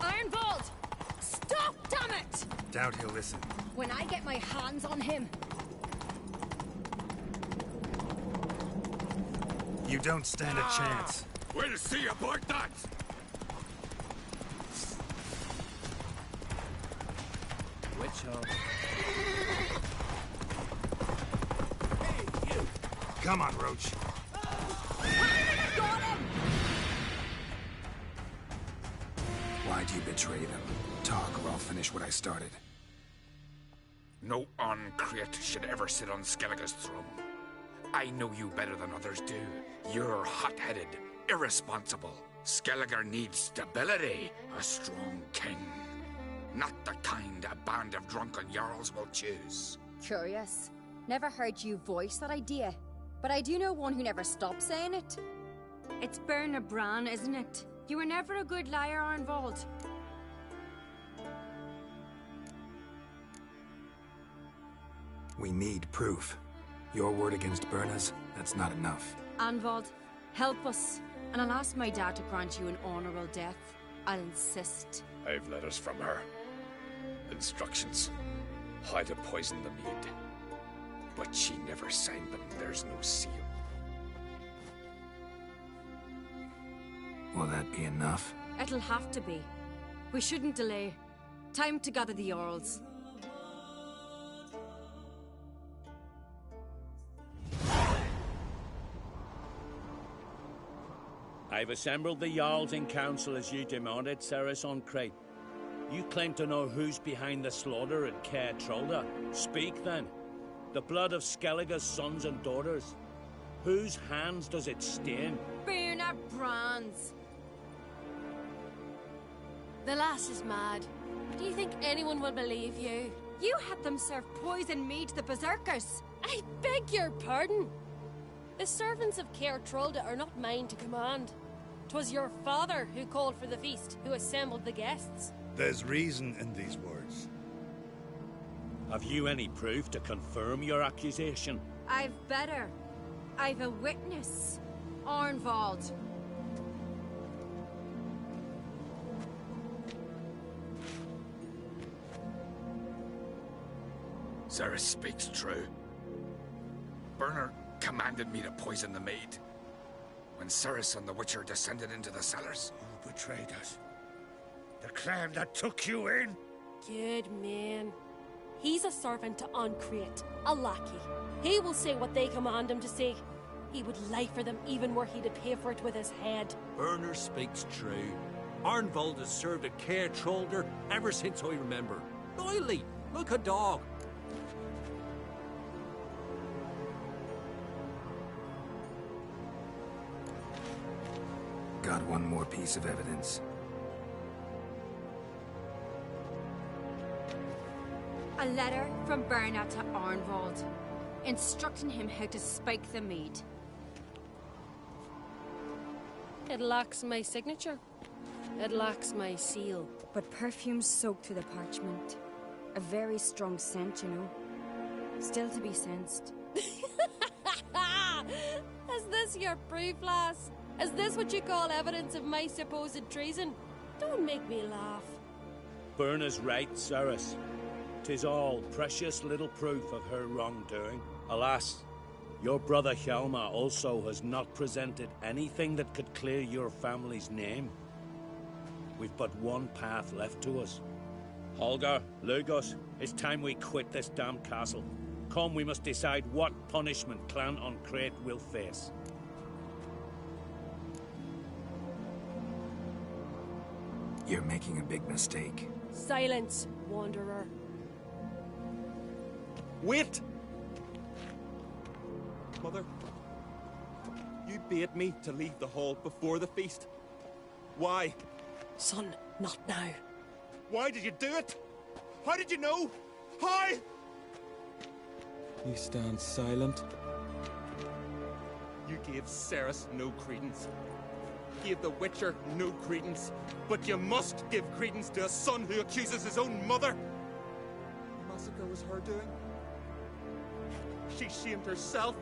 Ironvolt! Stop, damn it! Doubt he'll listen. When I get my hands on him. You don't stand a chance. We'll see about that! Witch hunt. Hey, you! Come on, Roach. Got him! Why'd you betray them? Talk, or I'll finish what I started. No Ancrete should ever sit on Skellige's throne. I know you better than others do. You're hot-headed, irresponsible. Skellige needs stability, a strong king. Not the kind a band of drunken jarls will choose. Curious. Never heard you voice that idea. But I do know one who never stops saying it. It's Berna Bran, isn't it? You were never a good liar, Arnvald. We need proof. Your word against Berna's, that's not enough. Arnvald, help us. And I'll ask my dad to grant you an honorable death. I'll insist. I've letters from her. Instructions. How to poison the mead. But she never signed them. There's no seal. Will that be enough? It'll have to be. We shouldn't delay. Time to gather the Jarls. I've assembled the Jarls in council as you demanded, Cerys Ancrete. You claim to know who's behind the slaughter at Caer Trolda. Speak then. The blood of Skellige's sons and daughters. Whose hands does it stain? Berna Bran's. The lass is mad. Do you think anyone will believe you? You had them serve poison mead to the berserkers. I beg your pardon. The servants of Caer Trolda are not mine to command. 'Twas your father who called for the feast, who assembled the guests. There's reason in these words. Have you any proof to confirm your accusation? I've better. I've a witness. Arnvald. Cerys speaks true. Berna commanded me to poison the maid. When Cerys and the Witcher descended into the cellars. You betrayed us. The clan that took you in? Good man. He's a servant to Ancrete, a lackey. He will say what they command him to say. He would lie for them even were he to pay for it with his head. Berner speaks true. Arnvald has served at Caer Trolda ever since I remember. Loyally, like a dog. Got one more piece of evidence. A letter from Berna to Arnvald, instructing him how to spike the mead. It lacks my signature. It lacks my seal. But perfume soaked through the parchment. A very strong scent, you know. Still to be sensed. Is this your proof, lass? Is this what you call evidence of my supposed treason? Don't make me laugh. Berna's right, Cerys. 'Tis all precious little proof of her wrongdoing. Alas, your brother Hjalmar also has not presented anything that could clear your family's name. We've but one path left to us. Holger, Lugos, it's time we quit this damned castle. Come, we must decide what punishment Clan Ancrete will face. You're making a big mistake. Silence, wanderer. Wait! Mother, you bade me to leave the hall before the feast. Why? Son, not now. Why did you do it? How did you know? How? You stand silent. You gave Cerys no credence. give the Witcher no credence, but you must give credence to a son who accuses his own mother. The massacre was her doing. She shamed herself,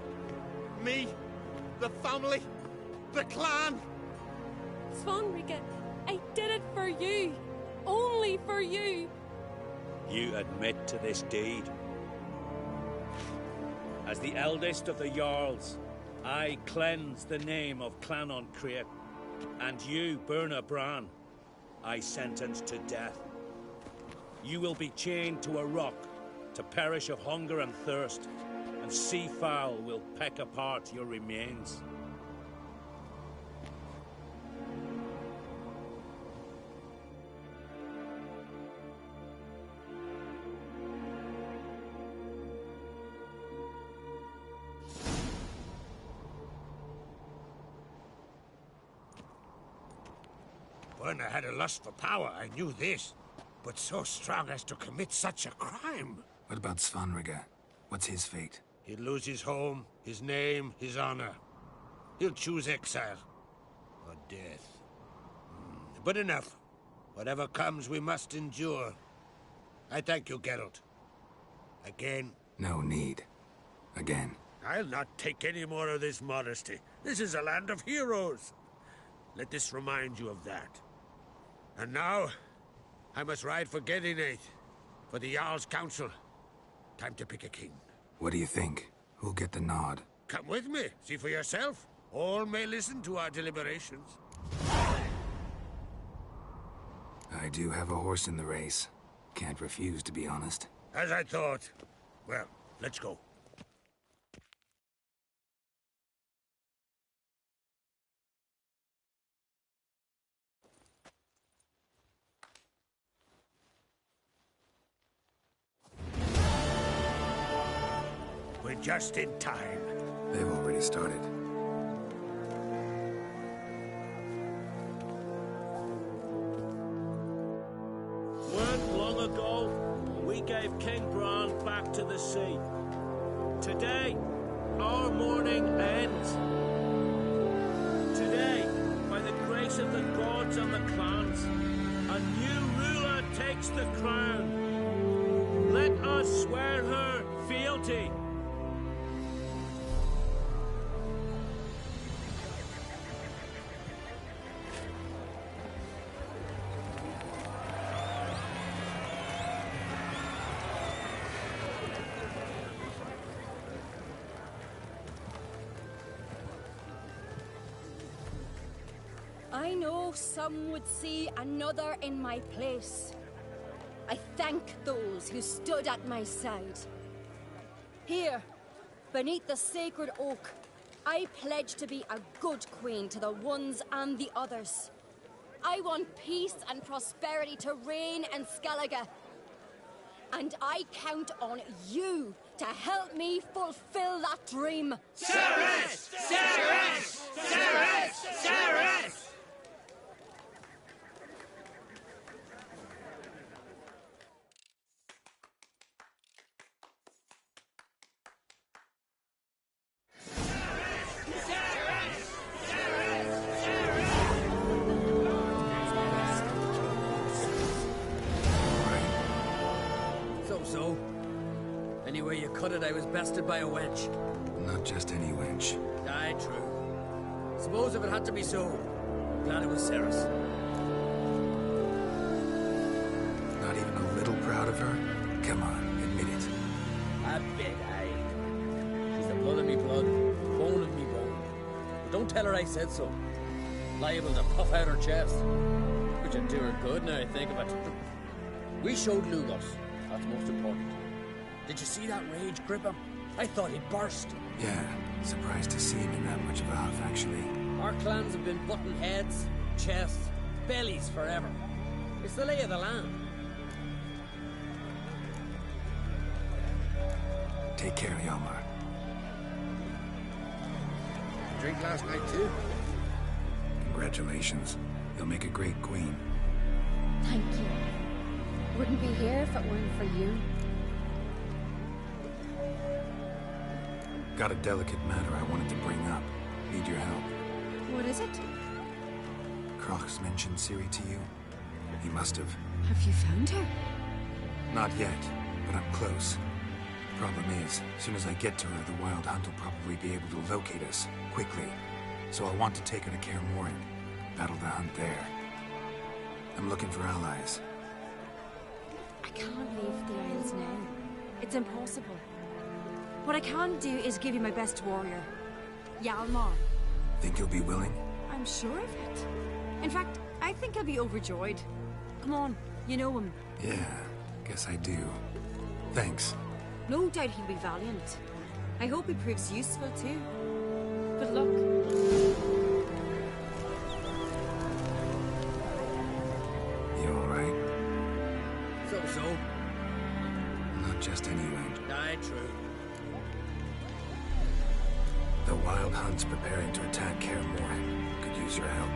me, the family, the clan. Svanrige, I did it for you. Only for you. You admit to this deed. As the eldest of the Jarls, I cleanse the name of Clan on Crete, and you, Birna Bran, I sentence to death. You will be chained to a rock to perish of hunger and thirst, and sea fowl will peck apart your remains. Birna had a lust for power, I knew this. But so strong as to commit such a crime. What about Svanrige? What's his fate? He'll lose his home, his name, his honor. He'll choose exile. Or death. But enough. Whatever comes, we must endure. I thank you, Geralt. Again. No need. Again. I'll not take any more of this modesty. This is a land of heroes. Let this remind you of that. And now, I must ride for Gedinate, for the Jarl's Council. Time to pick a king. What do you think? Who'll get the nod? Come with me, see for yourself. All may listen to our deliberations. I do have a horse in the race. Can't refuse, to be honest. As I thought. Well, let's go. We're just in time. They've already started. Weren't long ago, we gave King Bran back to the sea. Today, our mourning ends. Today, by the grace of the gods and the clans, a new ruler takes the crown. Let us swear her fealty. I know some would see another in my place. I thank those who stood at my side. Here, beneath the sacred oak, I pledge to be a good queen to the ones and the others. I want peace and prosperity to reign in Skellige. And I count on you to help me fulfill that dream. Cerys! Cerys! Cerys! Cerys! So, any way you cut it, I was bested by a wench. Not just any wench. Aye, true. Suppose if it had to be so, glad it was Cerys. Not even a little proud of her? Come on, admit it. A bit, aye. She's the blood of me blood, bone of me bone. But don't tell her I said so. Liable to puff out her chest. Which would do her good now I think of it. We showed Lugos. That's most important. Did you see that rage grip him? I thought he'd burst. Yeah, surprised to see him in that much of a huff, actually. Our clans have been butting heads, chests, bellies forever. It's the lay of the land. Take care, Hjalmar. Drink last night, too? Congratulations. You'll make a great queen. Thank you. Wouldn't be here if it weren't for you. Got a delicate matter I wanted to bring up. Need your help. What is it? Crocks mentioned Ciri to you? He must have. Have you found her? Not yet, but I'm close. Problem is, as soon as I get to her, the Wild Hunt will probably be able to locate us, quickly. So I'll want to take her to Kaer Morhen, battle the hunt there. I'm looking for allies. I can't leave the Isles now. It's impossible. What I can do is give you my best warrior, Hjalmar. Think you'll be willing? I'm sure of it. In fact, I think he'll be overjoyed. Come on, you know him. Yeah, guess I do. Thanks. No doubt he'll be valiant. I hope he proves useful too. Good luck. You alright? So. Not just any range. Aye, true. The Wild Hunt's preparing to attack Kaer Morhen. Could use your help.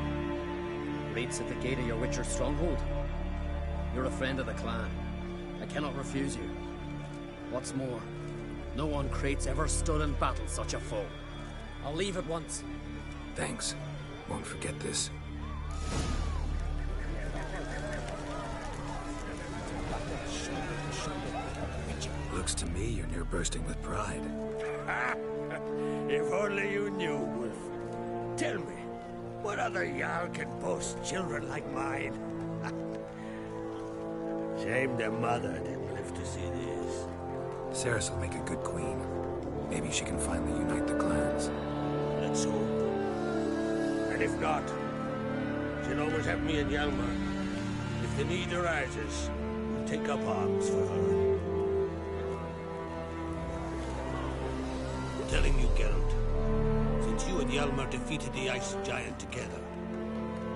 Raid's at the gate of your Witcher stronghold. You're a friend of the clan. I cannot refuse you. What's more, no one Crate's ever stood in battle such a foe. I'll leave at once. Thanks. Won't forget this. Looks to me you're near bursting with pride. If only you knew, Wolf. Tell me, what other Jarl can boast children like mine? Shame their mother didn't live to see this. Cerys will make a good queen. Maybe she can finally unite the clans. Let's hope. And if not, she'll always have me and Hjalmar. If the need arises, we'll take up arms for her. I'm telling you, Geralt, since you and Hjalmar defeated the Ice Giant together,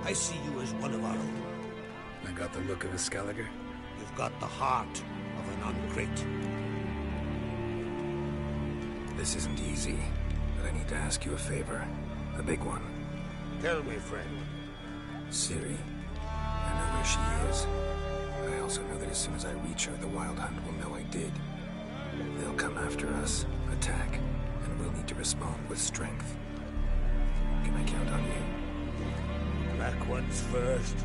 I see you as one of our own. I got the look of a Skelliger. You've got the heart of an Uncrate. This isn't easy, but I need to ask you a favor. A big one. Tell me, friend. Ciri. I know where she is. But I also know that as soon as I reach her, the Wild Hunt will know I did. They'll come after us, attack, and we'll need to respond with strength. Can I count on you? Black ones first,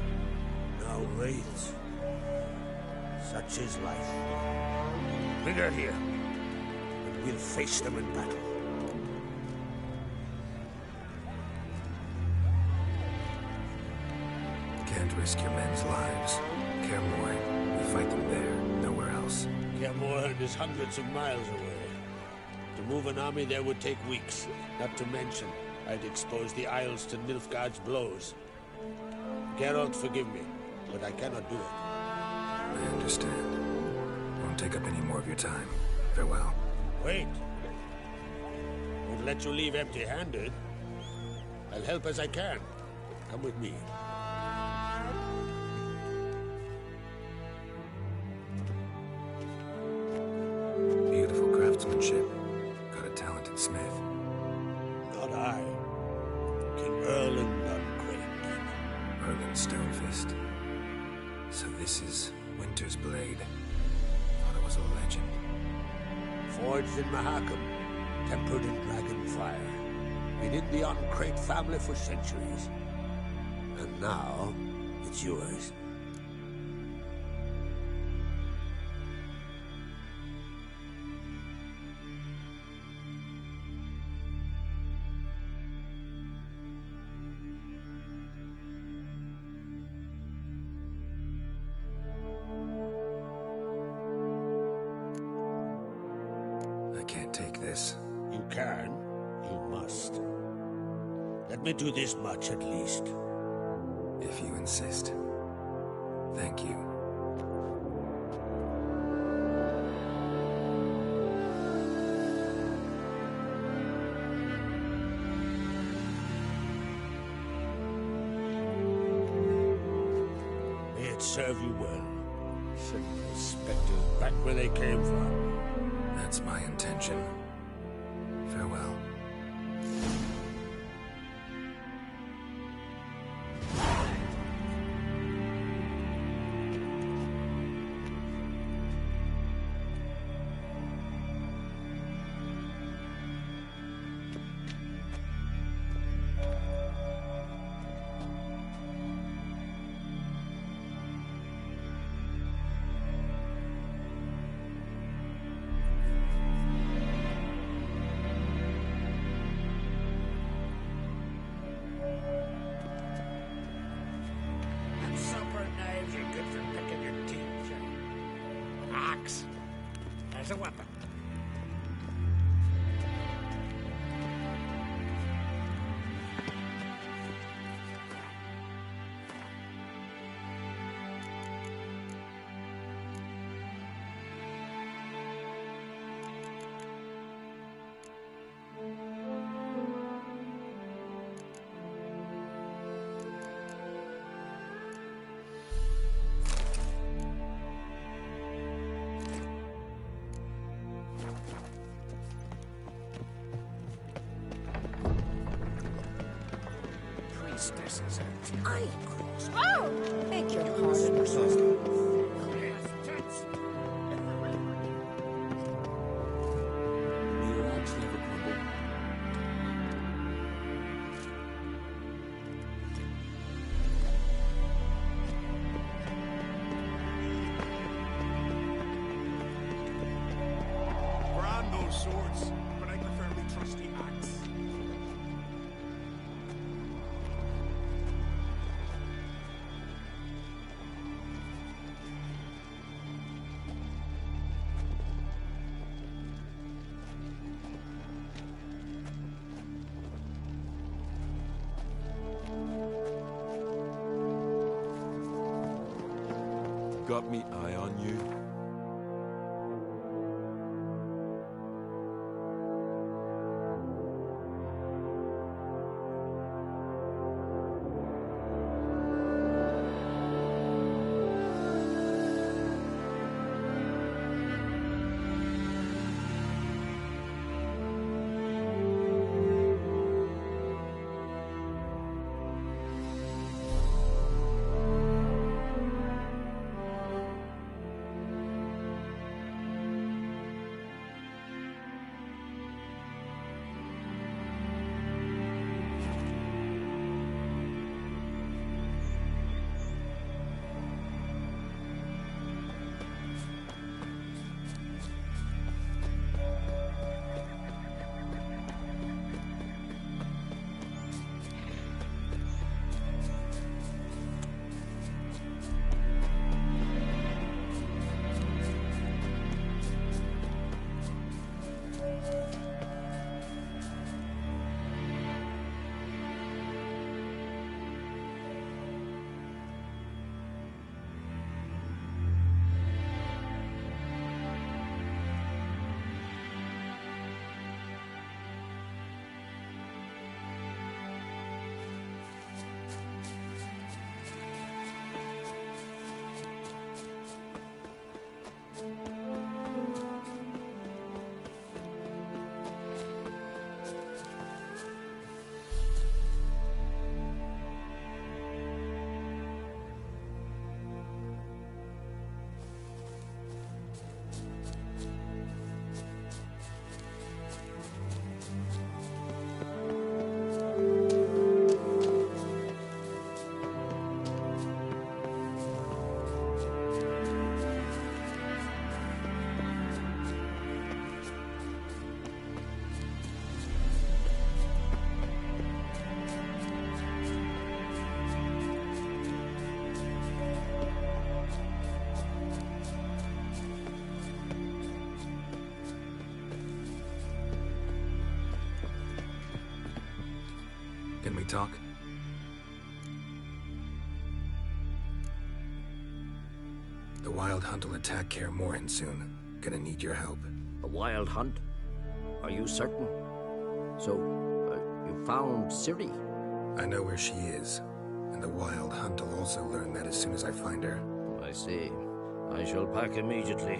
now wraiths. Such is life. Bring her here, and we'll face them in battle. Can't risk your men's lives. Kaer Morhen, we fight them there, nowhere else. Kaer Morhen is hundreds of miles away. To move an army there would take weeks. Not to mention, I'd expose the Isles to Nilfgaard's blows. Geralt, forgive me, but I cannot do it. I understand. Won't take up any more of your time. Farewell. Wait. Won't let you leave empty-handed. I'll help as I can. Come with me. Beautiful craftsmanship. Got a talented smith. Not I. King Erland Uncrate. Erland Stonefist. So this is Winter's Blade. Thought it was a legend. Forged in Mahakam, tempered in dragon fire. Been in the Uncrate family for centuries. And now, it's yours. I can't take this. You can. You must. Let me do this much at least. If you insist. Thank you. May it serve you well. Send those specters back where they came from. That's my intention. Farewell. a weapon. I. Oh! Beg your pardon. Brand those swords, but I prefer my trusty axe. Got me eye on you? Can we talk? The Wild Hunt will attack Kaer Morhen soon. Gonna need your help. A Wild Hunt? Are you certain? So, you found Ciri? I know where she is, and the Wild Hunt will also learn that as soon as I find her. I see. I shall pack immediately.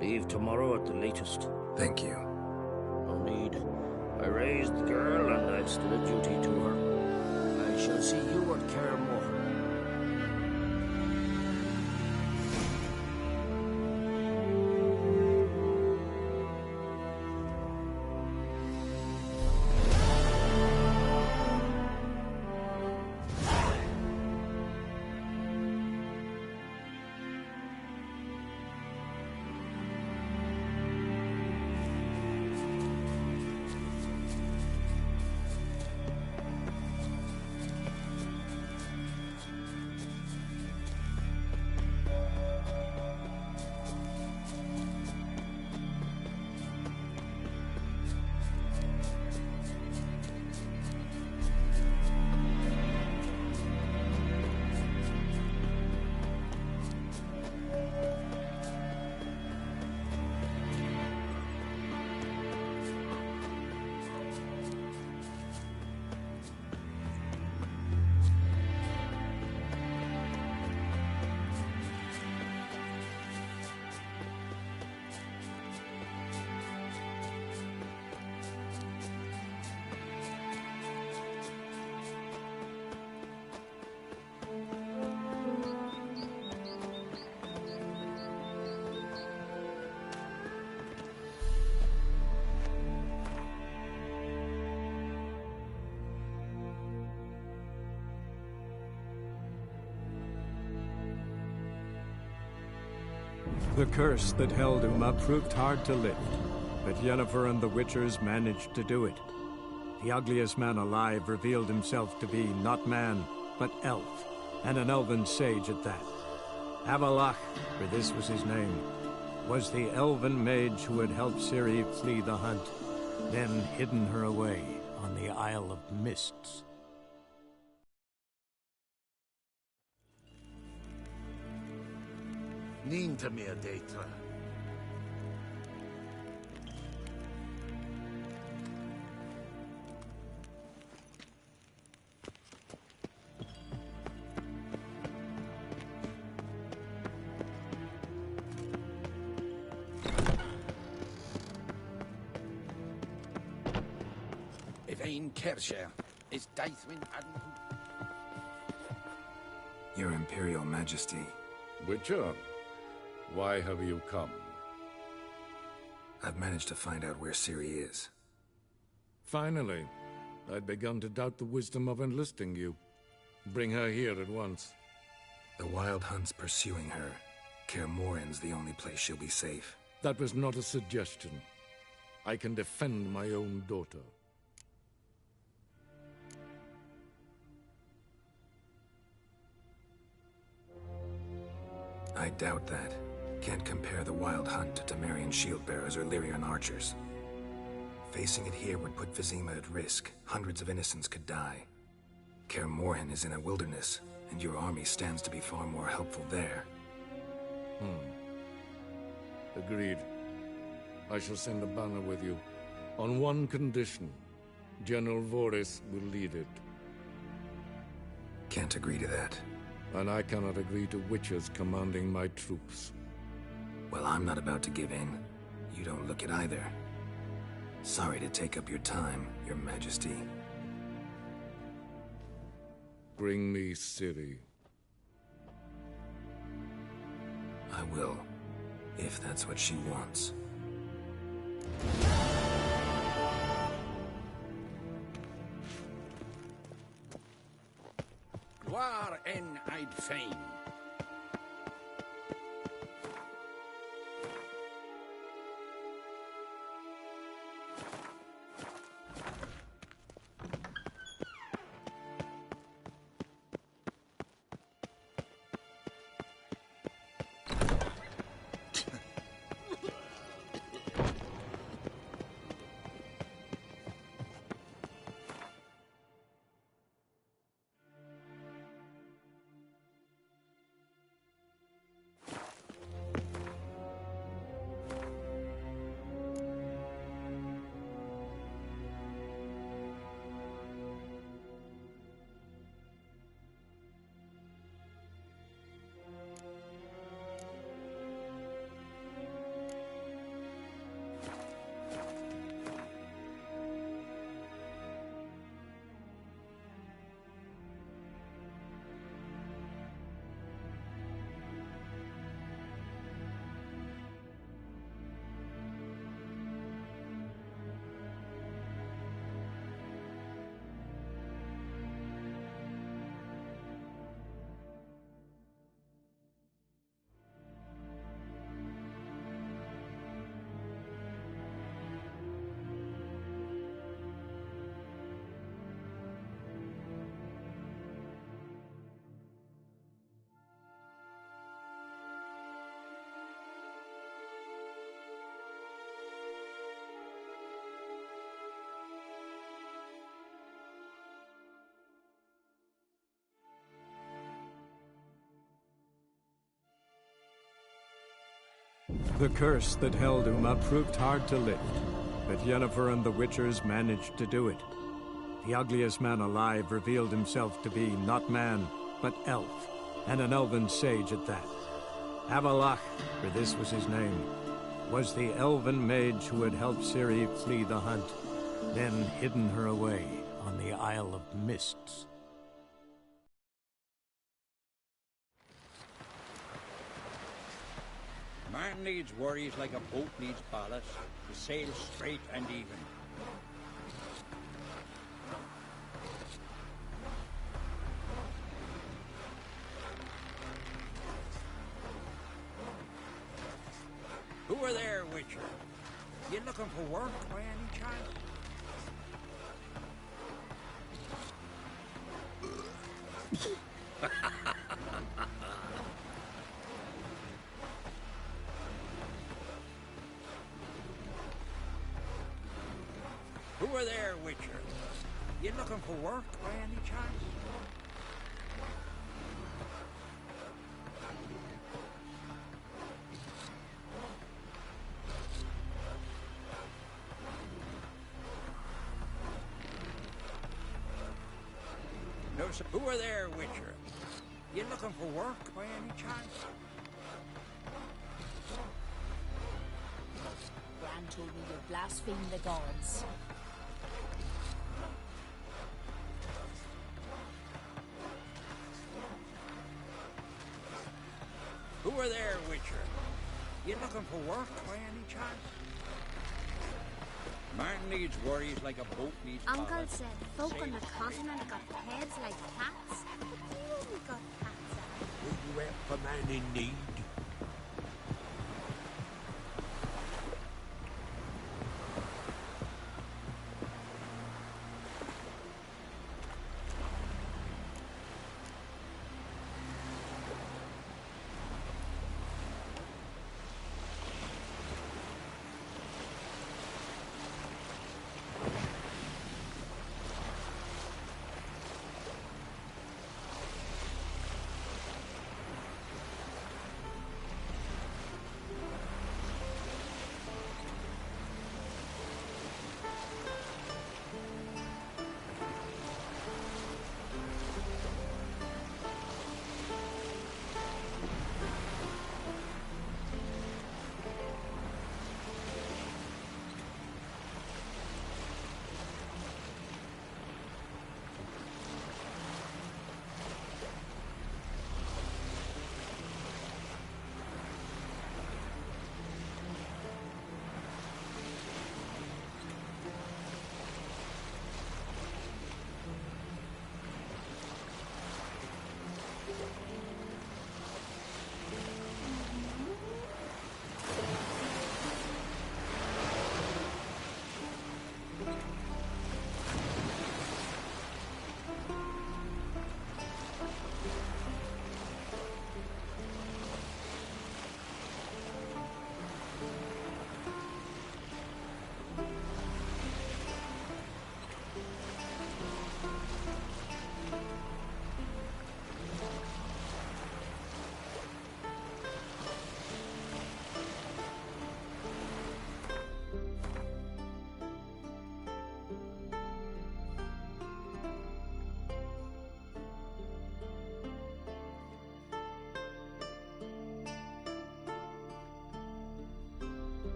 Leave tomorrow at the latest. Thank you. No need. I raised the girl, and I've still a duty to her. I shall see you at Kaer Morhen. The curse that held Uma proved hard to lift, but Yennefer and the Witchers managed to do it. The ugliest man alive revealed himself to be not man, but elf, and an elven sage at that. Avalach, for this was his name, was the elven mage who had helped Ciri flee the hunt, then hidden her away on the Isle of Mists. Ninta mea deitra. Evain Kersher is Daithwin Adden. Your Imperial Majesty. Witcher, why have you come? I've managed to find out where Ciri is. Finally. I'd begun to doubt the wisdom of enlisting you. Bring her here at once. The Wild Hunt's pursuing her. Kaer Morhen's the only place she'll be safe. That was not a suggestion. I can defend my own daughter. I doubt that. Can't compare the Wild Hunt to Temerian shield-bearers or Lyrian archers. Facing it here would put Vizima at risk. Hundreds of innocents could die. Kaer Morhen is in a wilderness, and your army stands to be far more helpful there. Agreed. I shall send a banner with you. On one condition. General Voris will lead it. Can't agree to that. And I cannot agree to Witchers commanding my troops. Well, I'm not about to give in. You don't look it either. Sorry to take up your time, Your Majesty. Bring me Ciri. I will, if that's what she wants. War en I'd fain. The curse that held Uma proved hard to lift, but Yennefer and the Witchers managed to do it. The ugliest man alive revealed himself to be not man, but elf, and an elven sage at that. Avalach, for this was his name, was the elven mage who had helped Ciri flee the hunt, then hidden her away on the Isle of Mists. Man needs worries like a boat needs ballast to sail straight and even. Who are there, Witcher? You looking for work by any chance? Who are there, Witcher? You looking for work by any chance? No, sir. Who are there, Witcher? You looking for work by any chance? Bran told me you blaspheme the gods. Who are there, Witcher? You looking for work by any chance? Man needs worries like a boat needs Uncle ballast. said folk on the continent got heads like cats. But we only got cats. Will you help a man in need?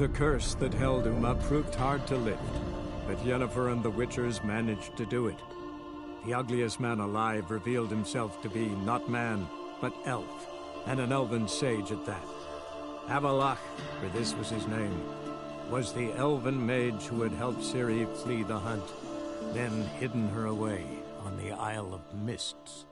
The curse that held Uma proved hard to lift, but Yennefer and the Witchers managed to do it. The ugliest man alive revealed himself to be not man, but elf, and an elven sage at that. Avallac'h, for this was his name, was the elven mage who had helped Ciri flee the hunt, then hidden her away on the Isle of Mists.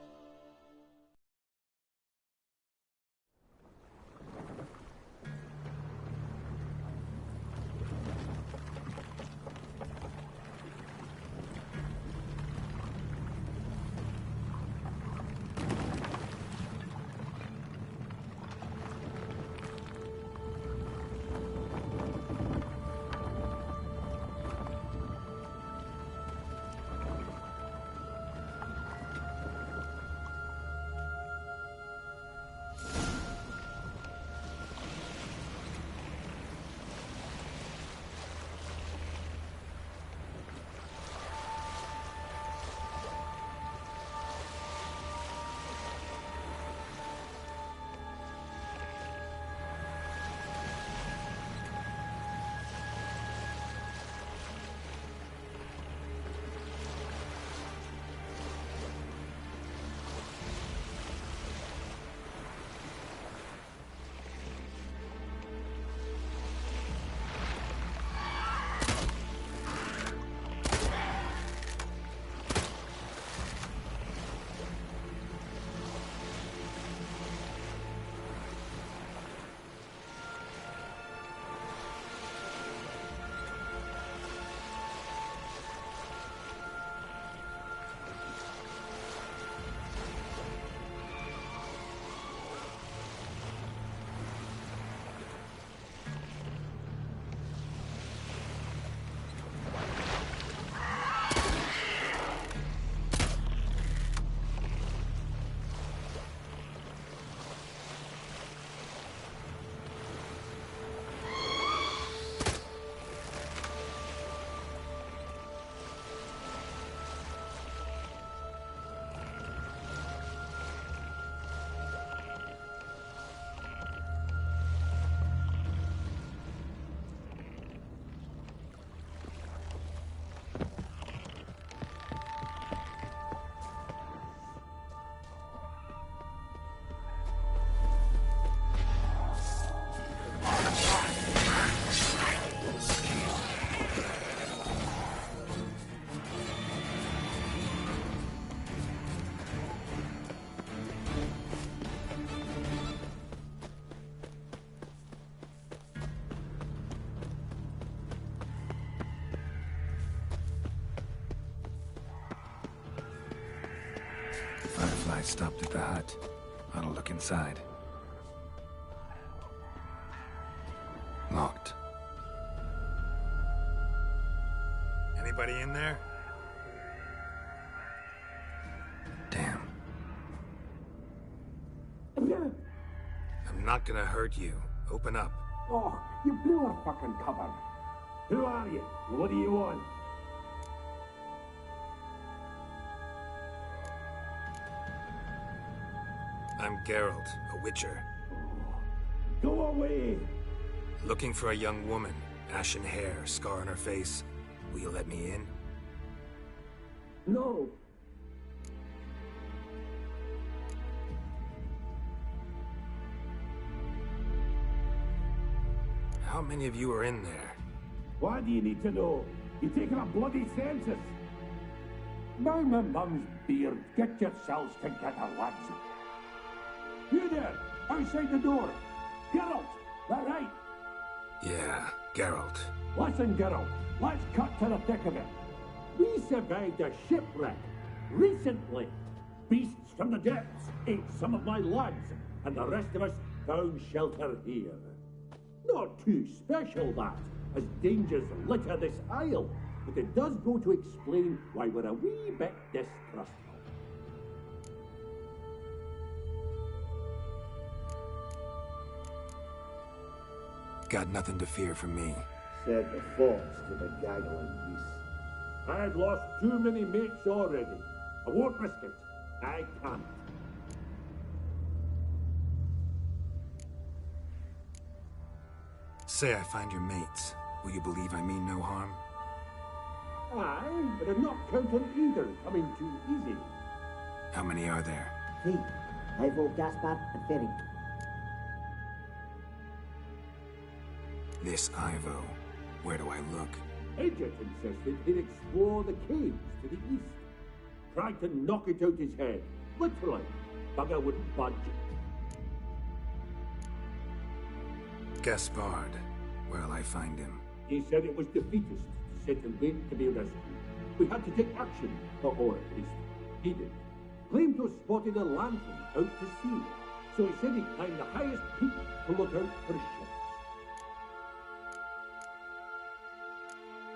Firefly stopped at the hut. I'll look inside. Locked. Anybody in there? Damn. I'm not gonna hurt you. Open up. Oh, you blew our fucking cover. Who are you? What do you want? I'm Geralt, a witcher. Go away! Looking for a young woman. Ashen hair, scar on her face. Will you let me in? No! How many of you are in there? Why do you need to know? You're taking a bloody census! By my mum's beard, get yourselves together, lads. You there, outside the door. Geralt, that right? Yeah, Geralt. Listen, Geralt, let's cut to the thick of it. We survived a shipwreck recently. Beasts from the depths ate some of my lads, and the rest of us found shelter here. Not too special, that, as dangers litter this isle, but it does go to explain why we're a wee bit distrustful. Got nothing to fear from me. Said the fox to the gaggling beast. I've lost too many mates already. I won't risk it. I can't. Say I find your mates. Will you believe I mean no harm? Aye, but I'm not counting either coming too easy. How many are there? 3. Ivo, Gaspar, and Ferin. This Ivo. Where do I look? Edget insisted he'd explore the caves to the east. Tried to knock it out his head. Literally. Bugger wouldn't budge. Gaspard. Where'll I find him? He said it was defeatist to sit and wait to be rescued. We had to take action, or at least he did. Claimed to have spotted a lantern out to sea, so he said he'd climb the highest peak to look out for ships.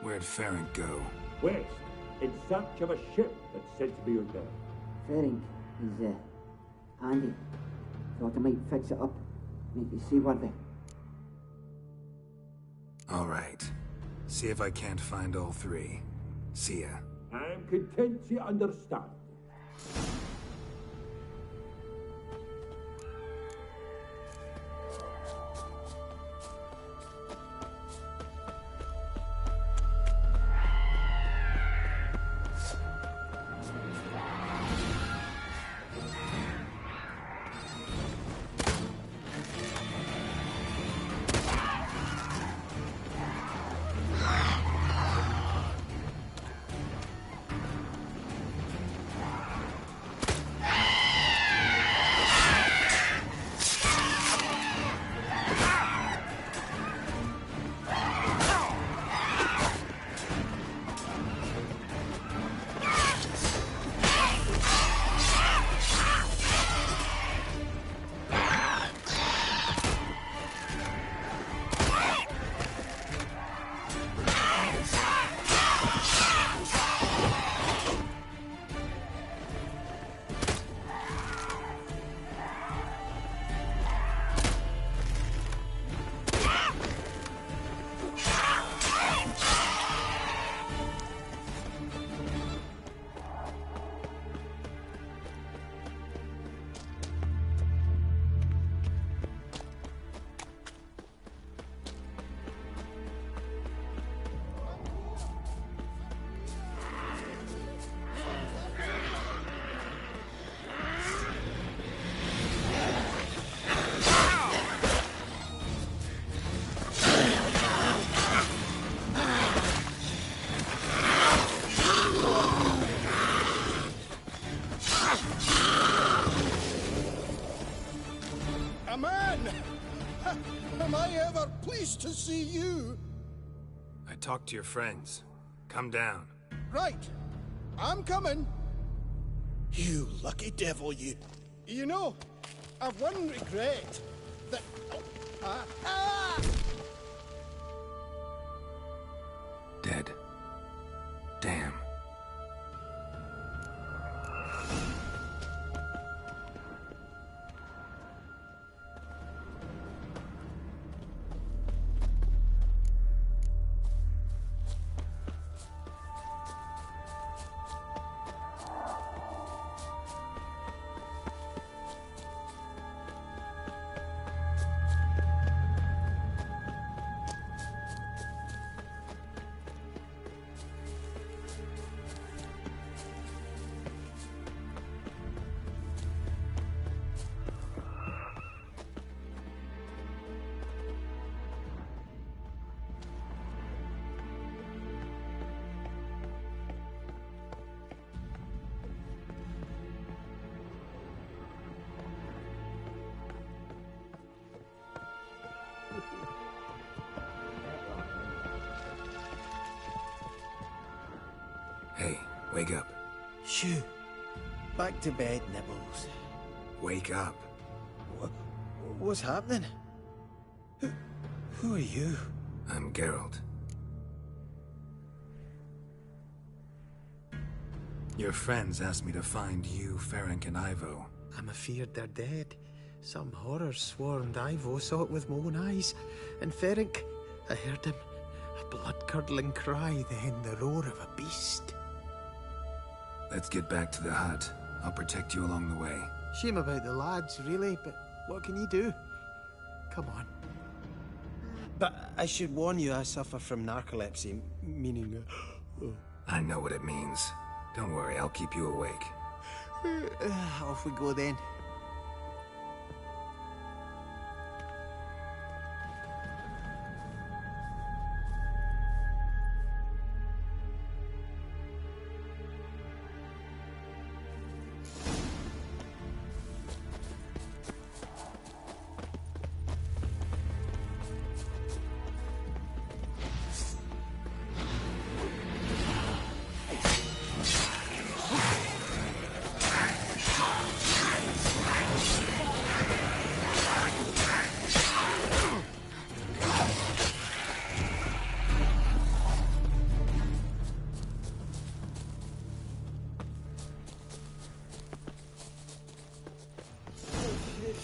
Where'd Ferenc go? West, in search of a ship that's said to be out there. Ferenc, he's, handy. Thought I might fix it up, make you seaworthy. All right. See if I can't find all 3. See ya. I'm content you understand. Am I ever pleased to see you? I talked to your friends. Come down. Right. I'm coming. You lucky devil, you. You know, I've one regret. That... Dead. Damn. Hey, wake up. Shoo. Back to bed, Nibbles. Wake up. What's happening? Who are you? I'm Geralt. Your friends asked me to find you, Ferenc, and Ivo. I'm afeard they're dead. Some horror swarmed Ivo, saw it with my own eyes. And Ferenc, I heard him. A blood-curdling cry, then the roar of a beast. Let's get back to the hut. I'll protect you along the way. Shame about the lads, really, but what can you do? Come on. But I should warn you, I suffer from narcolepsy, meaning... I know what it means. Don't worry, I'll keep you awake. Off we go then.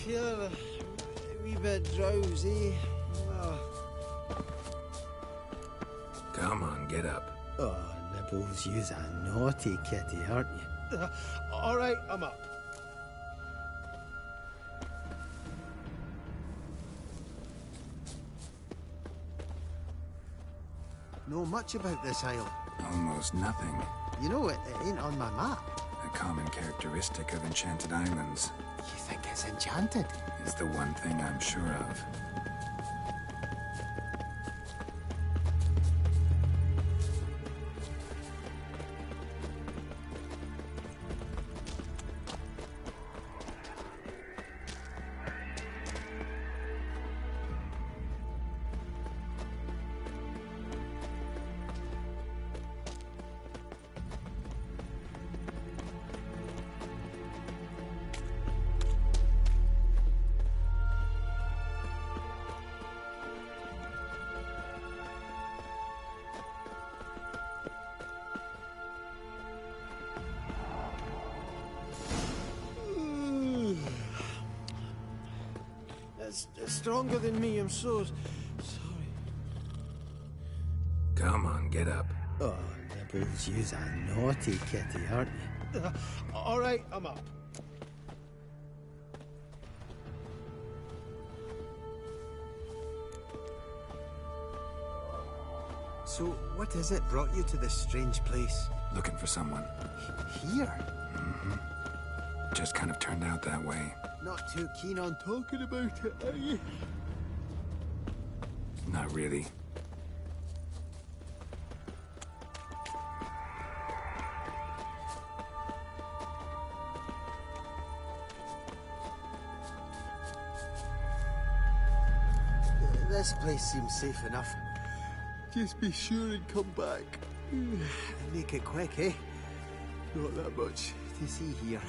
Feeling a wee bit drowsy. Come on, get up. Oh, Nibbles, you's a naughty kitty, aren't you? All right, I'm up. Know much about this island? Almost nothing. You know, it ain't on my map. A common characteristic of enchanted islands. You think it's enchanted? Is the one thing I'm sure of. It's stronger than me, I'm so sorry. Come on, get up. Oh, Nibbles, you's a naughty kitty, aren't you? All right, I'm up. So, what is it brought you to this strange place? Looking for someone. Here? Mm-hmm. Just kind of turned out that way. Not too keen on talking about it, are you? Not really. This place seems safe enough. Just be sure and come back. And make it quick, eh? Not that much to see here.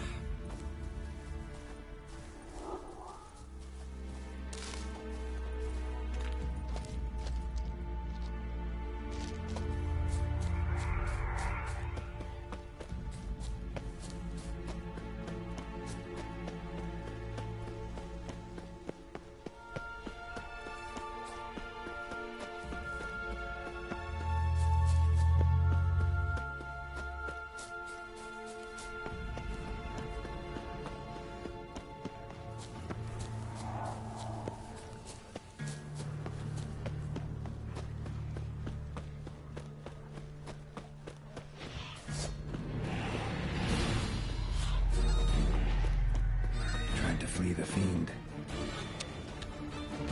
Flee the fiend.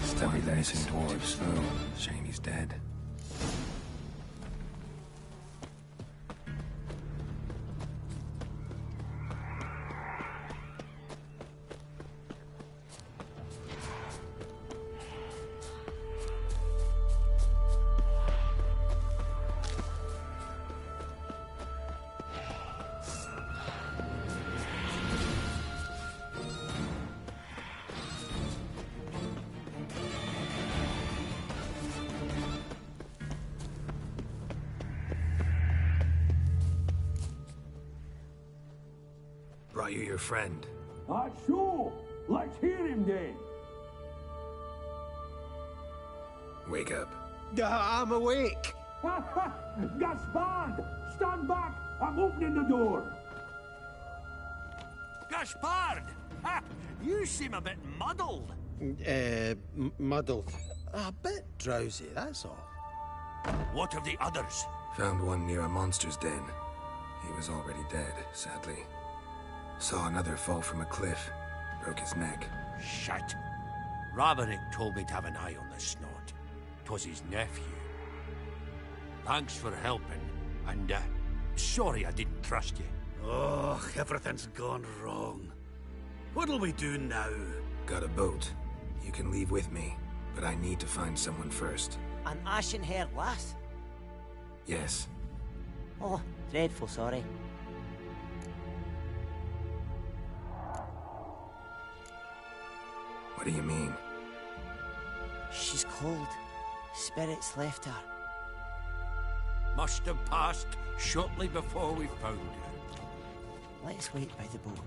Study the missing dwarves. Oh, shame he's dead. Brought you your friend. Sure. Let's hear him then. Wake up. I'm awake. Gaspard! Stand back! I'm opening the door. Gaspard! Ha! You seem a bit muddled. Muddled. A bit drowsy, that's all. What of the others? Found one near a monster's den. He was already dead, sadly. Saw another fall from a cliff. Broke his neck. Shit. Roderick told me to have an eye on the snot. 'Twas his nephew. Thanks for helping, and sorry I didn't trust you. Oh, everything's gone wrong. What'll we do now? Got a boat. You can leave with me, but I need to find someone first. An ashen-haired lass? Yes. Oh, dreadful sorry. What do you mean? She's cold. Spirits left her. Must have passed shortly before we found her. Let's wait by the boat.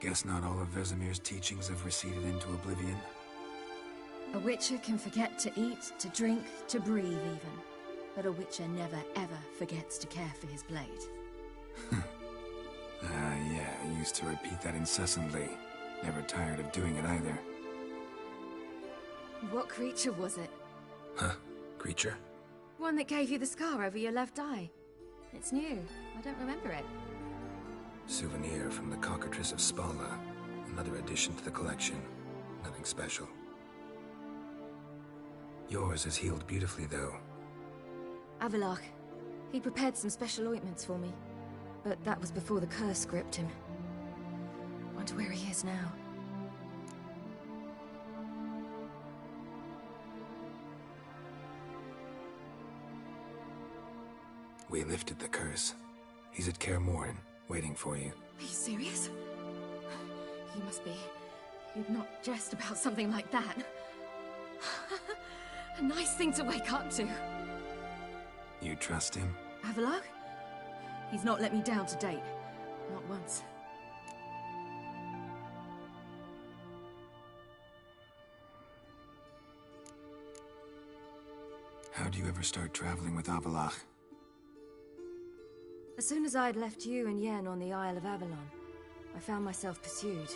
Guess not all of Vesemir's teachings have receded into oblivion. A witcher can forget to eat, to drink, to breathe even. But a witcher never ever forgets to care for his blade. Yeah, I used to repeat that incessantly. Never tired of doing it either. What creature was it? Huh? Creature? One that gave you the scar over your left eye. It's new. I don't remember it. Souvenir from the Cockatrice of Spala. Another addition to the collection. Nothing special. Yours is healed beautifully, though. Avallac'h. He prepared some special ointments for me. But that was before the curse gripped him. Wonder where he is now. We lifted the curse. He's at Kaer Morhen, waiting for you. Are you serious? You must be. You'd not jest about something like that. A nice thing to wake up to. You trust him? Avallac'h? He's not let me down to date. Not once. How'd you ever start traveling with Avallac'h? As soon as I'd left you and Yen on the Isle of Avalon, I found myself pursued.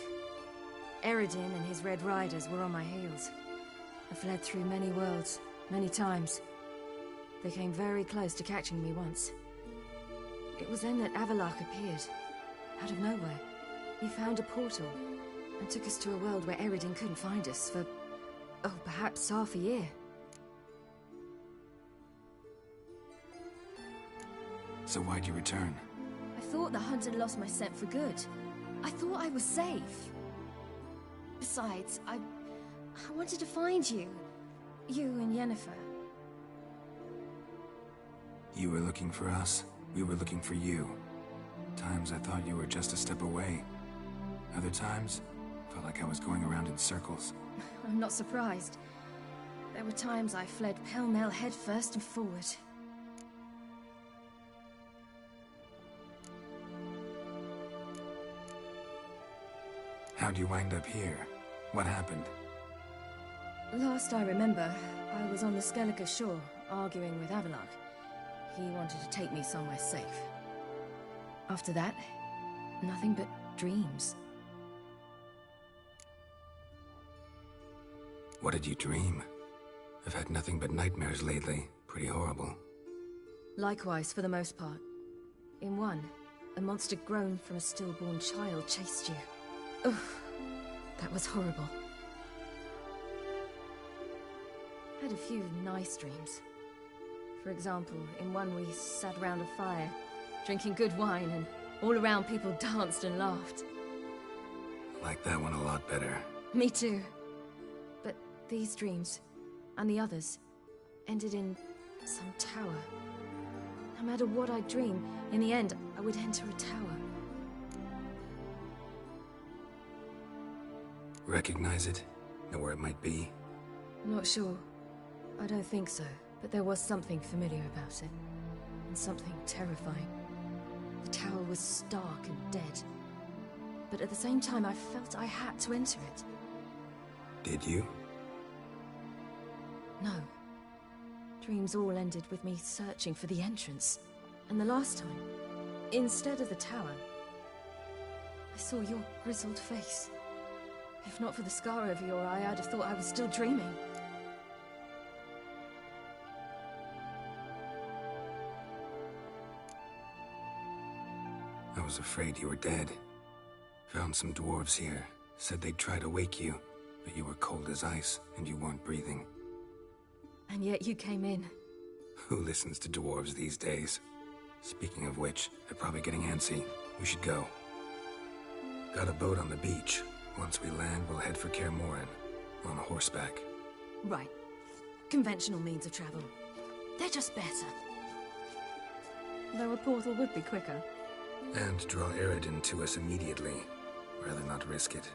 Eredin and his Red Riders were on my heels. I fled through many worlds, many times. They came very close to catching me once. It was then that Avallac'h appeared, out of nowhere. He found a portal, and took us to a world where Eredin couldn't find us for, oh, perhaps half a year. So why'd you return? I thought the hunt had lost my scent for good. I thought I was safe. Besides, I wanted to find you. You and Yennefer. You were looking for us, we were looking for you. Times I thought you were just a step away. Other times, felt like I was going around in circles. I'm not surprised. There were times I fled pell-mell headfirst and forward. How'd you wind up here? What happened? Last I remember, I was on the Skellige shore, arguing with Avallac'h. He wanted to take me somewhere safe. After that, nothing but dreams. What did you dream? I've had nothing but nightmares lately. Pretty horrible. Likewise, for the most part. In one, a monster grown from a stillborn child chased you. Ugh, that was horrible. Had a few nice dreams. For example, in one we sat round a fire, drinking good wine, and all around people danced and laughed. Like that one a lot better. Me too. But these dreams, and the others, ended in some tower. No matter what I dream, in the end, I would enter a tower. Recognize it? Know where it might be? Not sure. I don't think so, but there was something familiar about it. And something terrifying. The tower was stark and dead. But at the same time, I felt I had to enter it. Did you? No. Dreams all ended with me searching for the entrance. And the last time, instead of the tower, I saw your grizzled face. If not for the scar over your eye, I'd have thought I was still dreaming. I was afraid you were dead. Found some dwarves here. Said they'd try to wake you, but you were cold as ice, and you weren't breathing. And yet you came in. Who listens to dwarves these days? Speaking of which, they're probably getting antsy. We should go. Got a boat on the beach. Once we land, we'll head for Kaer Morhen, on horseback. Right. Conventional means of travel. They're just better. Though a portal would be quicker. And draw Eredin to us immediately. Rather not risk it.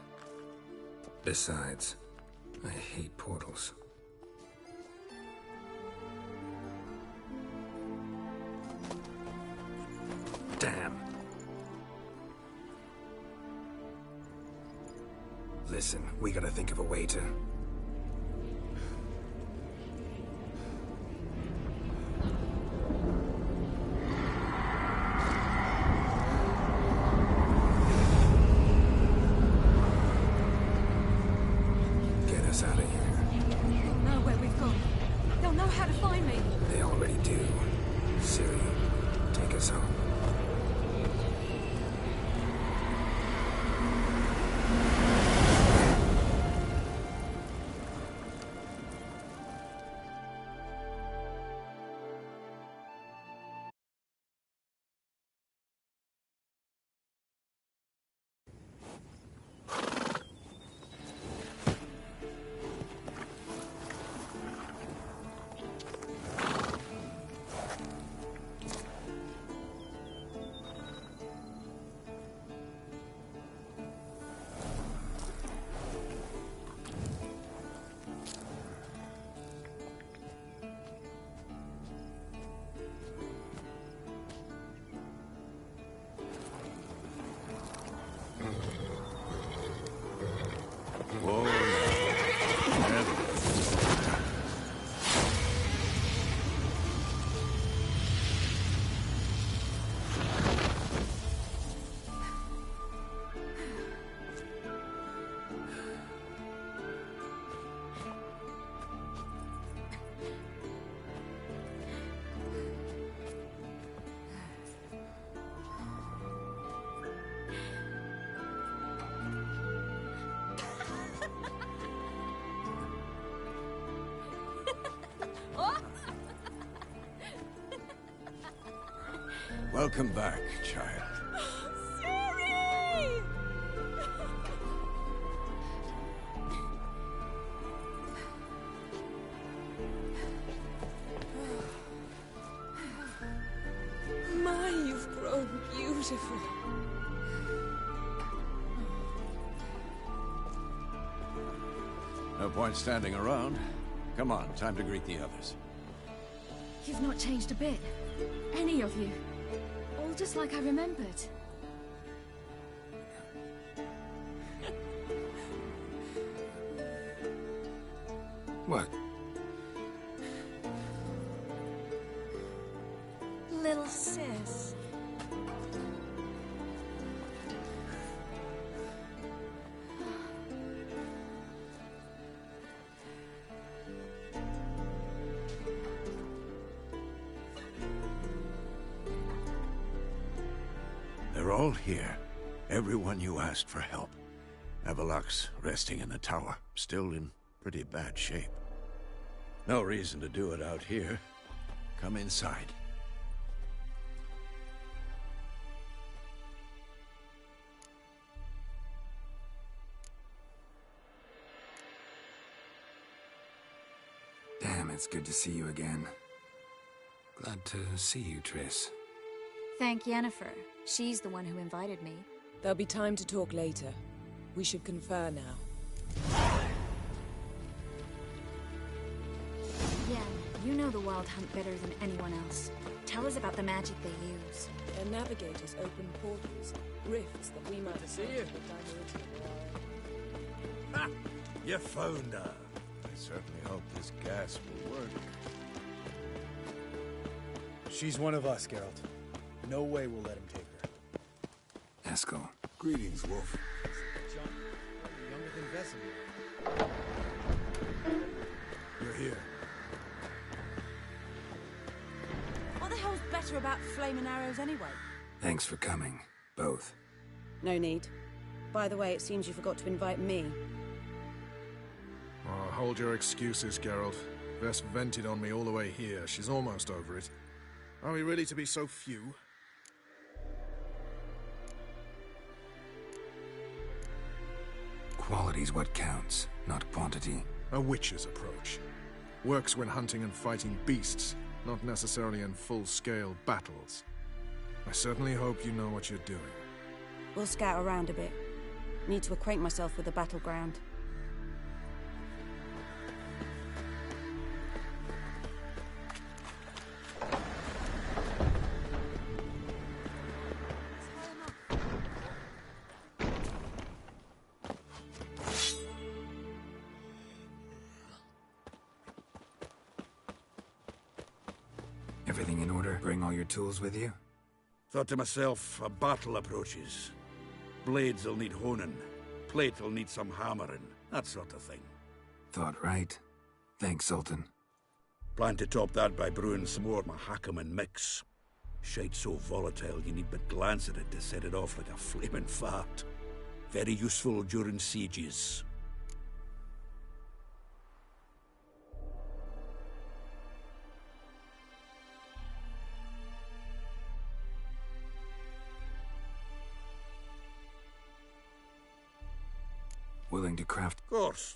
Besides, I hate portals. Damn. Listen, we gotta think of a way to... get us out of here. They'll know where we've gone. They'll know how to find me. They already do. Ciri, take us home. Welcome back, child. Ciri! My, you've grown beautiful. No point standing around. Come on, time to greet the others. You've not changed a bit. Any of you. All just like I remembered. What? Little sis. They're all here. Everyone you asked for help. Avalox resting in the tower, still in pretty bad shape. No reason to do it out here. Come inside. Damn, it's good to see you again. Glad to see you, Triss. Thank Yennefer. She's the one who invited me. There'll be time to talk later. We should confer now. Yen, you know the Wild Hunt better than anyone else. Tell us about the magic they use. Their navigators open portals, rifts that we might see you. Ha! You found her. I certainly hope this gas will work. She's one of us, Geralt. No way we'll let him take her. Eskel. Greetings, Wolf. John, you're younger than Vesemir. You're here. What the hell's better about flaming arrows anyway? Thanks for coming, both. No need. By the way, it seems you forgot to invite me. Oh, hold your excuses, Geralt. Vess vented on me all the way here. She's almost over it. Are we really to be so few? Quality's what counts, not quantity. A witch's approach. Works when hunting and fighting beasts, not necessarily in full-scale battles. I certainly hope you know what you're doing. We'll scout around a bit. Need to acquaint myself with the battleground. Everything in order? Bring all your tools with you? Thought to myself, a battle approaches. Blades'll need honing. Plate'll need some hammering. That sort of thing. Thought right. Thanks, Sultan. Plan to top that by brewing some more Mahakam and mix. Shite so volatile you need but glance at it to set it off like a flaming fart. Very useful during sieges. Willing to craft? Of course.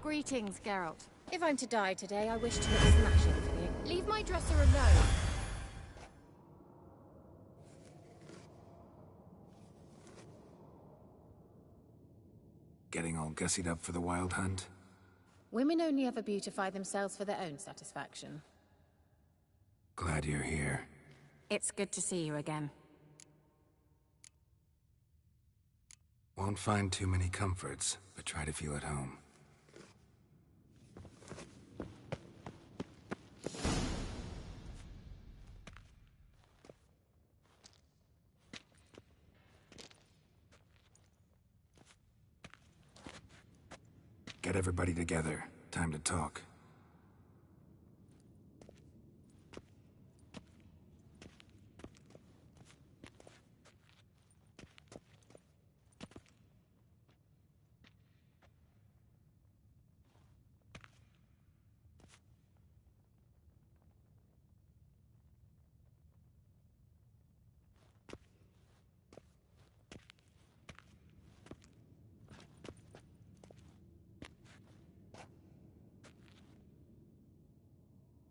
Greetings, Geralt. If I'm to die today, I wish to look smashing for you. Leave my dresser alone. Getting all gussied up for the Wild Hunt? Women only ever beautify themselves for their own satisfaction. Glad you're here. It's good to see you again. Won't find too many comforts, but try to feel at home. Get everybody together. Time to talk.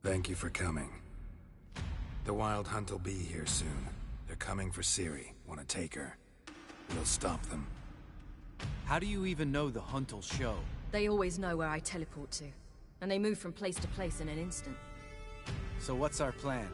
Thank you for coming. The Wild Hunt will be here soon. They're coming for Ciri. Want to take her. We'll stop them. How do you even know the Hunt will show? They always know where I teleport to. And they move from place to place in an instant. So what's our plan?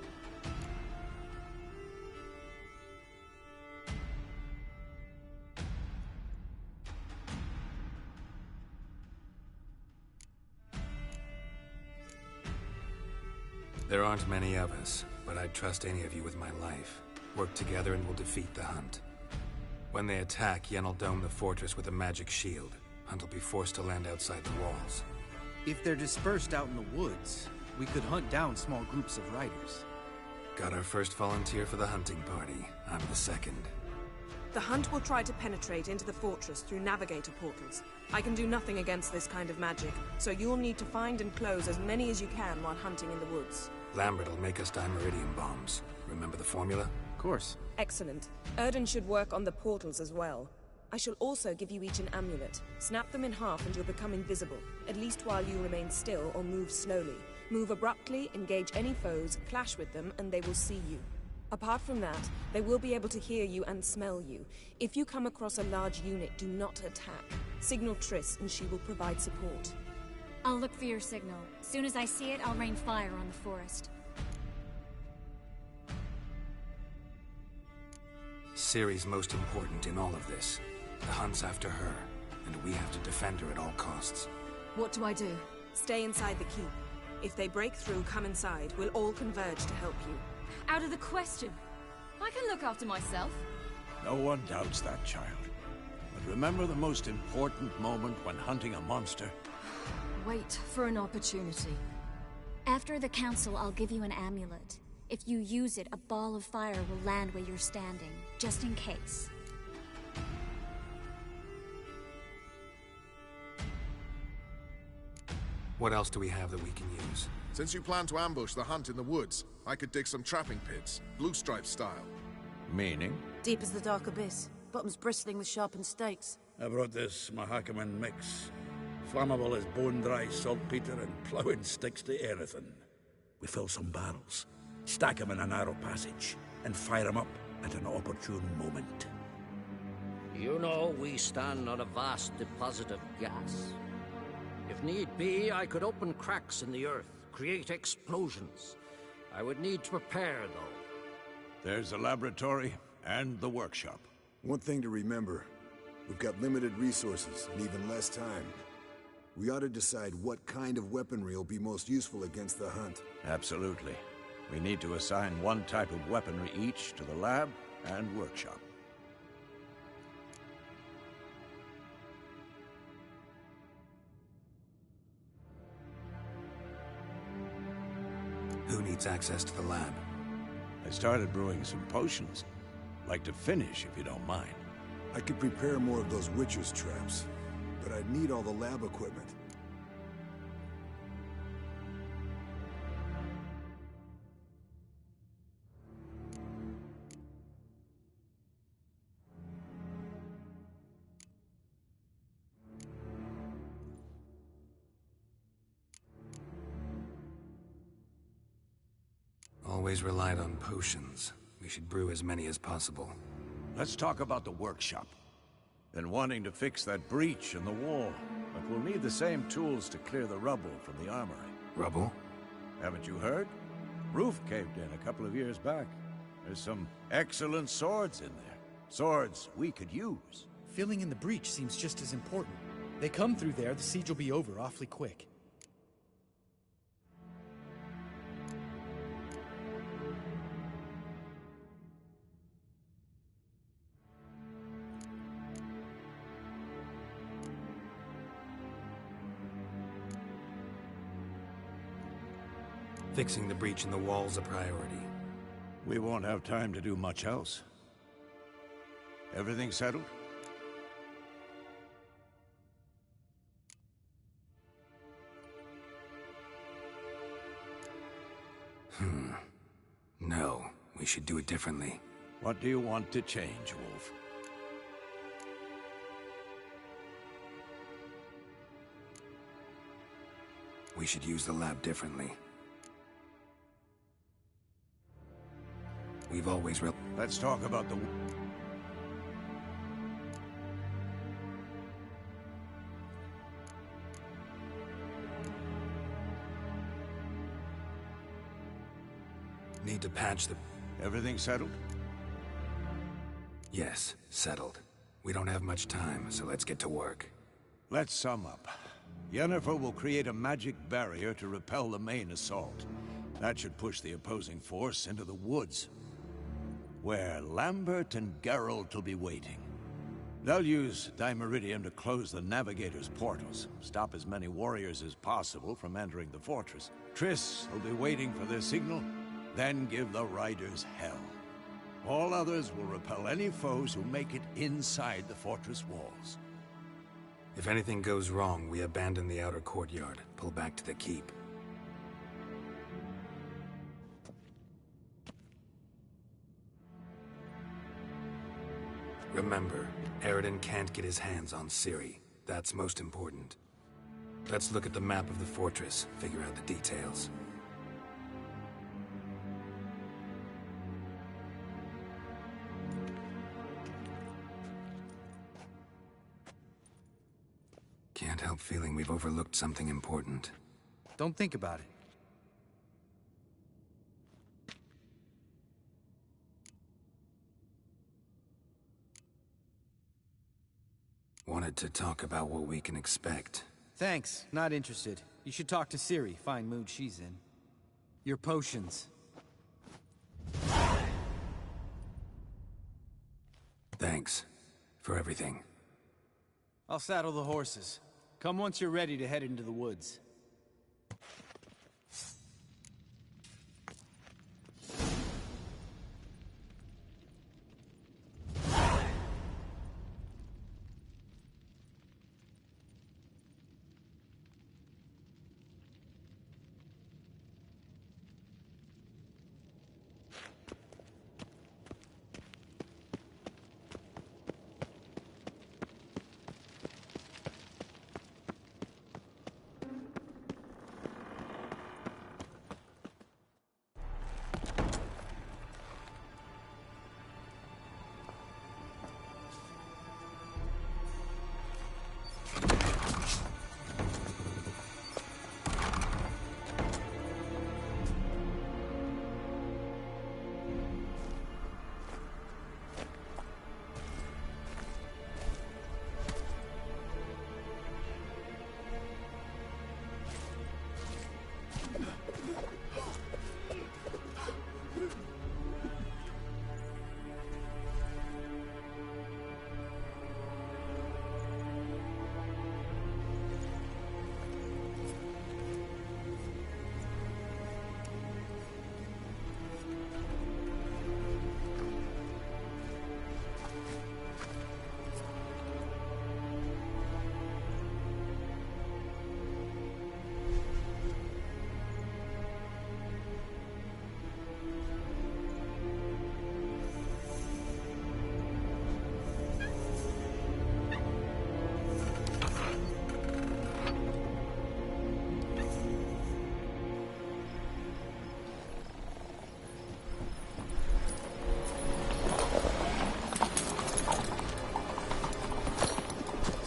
There aren't many of us, but I'd trust any of you with my life. Work together and we'll defeat the Hunt. When they attack, Yen will dome the fortress with a magic shield. Hunt will be forced to land outside the walls. If they're dispersed out in the woods, we could hunt down small groups of riders. Got our first volunteer for the hunting party. I'm the second. The Hunt will try to penetrate into the fortress through navigator portals. I can do nothing against this kind of magic, so you'll need to find and close as many as you can while hunting in the woods. Lambert will make us dimeridium bombs. Remember the formula? Of course. Excellent. Erden should work on the portals as well. I shall also give you each an amulet. Snap them in half and you'll become invisible, at least while you remain still or move slowly. Move abruptly, engage any foes, clash with them, and they will see you. Apart from that, they will be able to hear you and smell you. If you come across a large unit, do not attack. Signal Triss and she will provide support. I'll look for your signal. As soon as I see it, I'll rain fire on the forest. Ciri's most important in all of this. The Hunt's after her, and we have to defend her at all costs. What do I do? Stay inside the keep. If they break through, come inside. We'll all converge to help you. Out of the question. I can look after myself. No one doubts that, child. But remember the most important moment when hunting a monster? Wait for an opportunity. After the council, I'll give you an amulet. If you use it, a ball of fire will land where you're standing, just in case. What else do we have that we can use? Since you plan to ambush the Hunt in the woods, I could dig some trapping pits, Blue Stripe style. Meaning? Deep as the dark abyss, bottoms bristling with sharpened stakes. I brought this Mahakaman mix. Flammable as bone-dry saltpeter and ploughing sticks to anything. We fill some barrels, stack them in a narrow passage, and fire them up at an opportune moment. You know, we stand on a vast deposit of gas. If need be, I could open cracks in the earth, create explosions. I would need to prepare, though. There's the laboratory and the workshop. One thing to remember, we've got limited resources and even less time. We ought to decide what kind of weaponry will be most useful against the Hunt. Absolutely. We need to assign one type of weaponry each to the lab and workshop. Who needs access to the lab? I started brewing some potions. Like to finish, if you don't mind. I could prepare more of those Witcher's traps, but I'd need all the lab equipment. always relied on potions. We should brew as many as possible. Let's talk about the workshop. Been wanting to fix that breach in the wall, but we'll need the same tools to clear the rubble from the armory. Rubble? Haven't you heard? Roof caved in a couple of years back. There's some excellent swords in there. Swords we could use. Filling in the breach seems just as important. They come through there, the siege will be over awfully quick. Fixing the breach in the wall's a priority. We won't have time to do much else. Everything settled? No, we should do it differently. What do you want to change, Wolf? We should use the lab differently. We've always Let's talk about the... Need to patch the... Everything settled? Yes, settled. We don't have much time, so let's get to work. Let's sum up. Yennefer will create a magic barrier to repel the main assault. That should push the opposing force into the woods, where Lambert and Geralt will be waiting. They'll use Dimeridium to close the Navigator's portals, stop as many warriors as possible from entering the fortress. Triss will be waiting for their signal, then give the Riders hell. All others will repel any foes who make it inside the fortress walls. If anything goes wrong, we abandon the outer courtyard, pull back to the keep. Remember, Aroden can't get his hands on Ciri. That's most important. Let's look at the map of the fortress, figure out the details. Can't help feeling we've overlooked something important. Don't think about it. Wanted to talk about what we can expect. Thanks, not interested. You should talk to Ciri, fine mood she's in. Your potions. Thanks. For everything. I'll saddle the horses. Come once you're ready to head into the woods.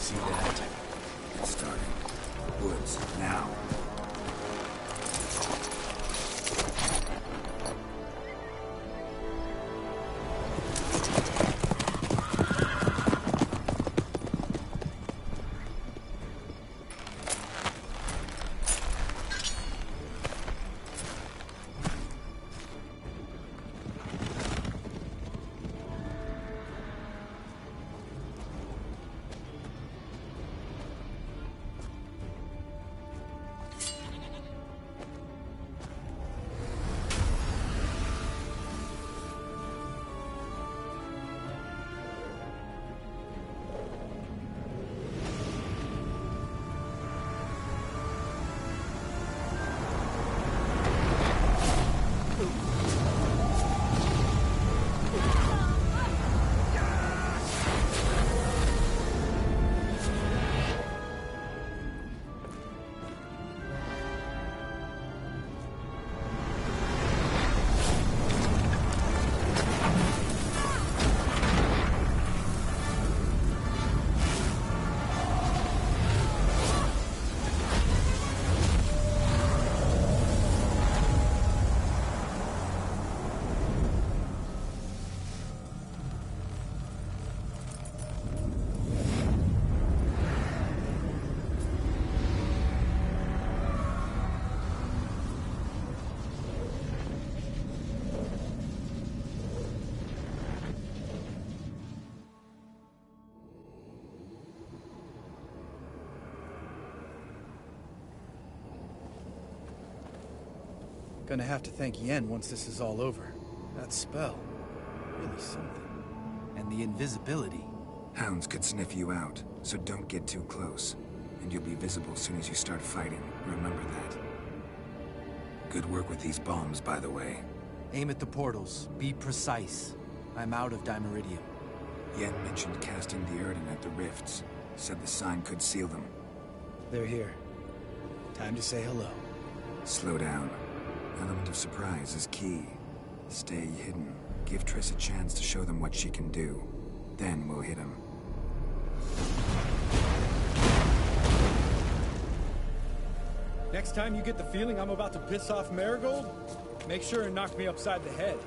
See that? It's starting. Woods, now. Gonna have to thank Yen once this is all over. That spell, really something. And the invisibility. Hounds could sniff you out, so don't get too close. And you'll be visible as soon as you start fighting. Remember that. Good work with these bombs, by the way. Aim at the portals. Be precise. I'm out of Dimeridium. Yen mentioned casting the Erden at the rifts. Said the sign could seal them. They're here. Time to say hello. Slow down. Element of surprise is key. Stay hidden. Give Triss a chance to show them what she can do. Then we'll hit him. Next time you get the feeling I'm about to piss off Marigold, make sure and knock me upside the head.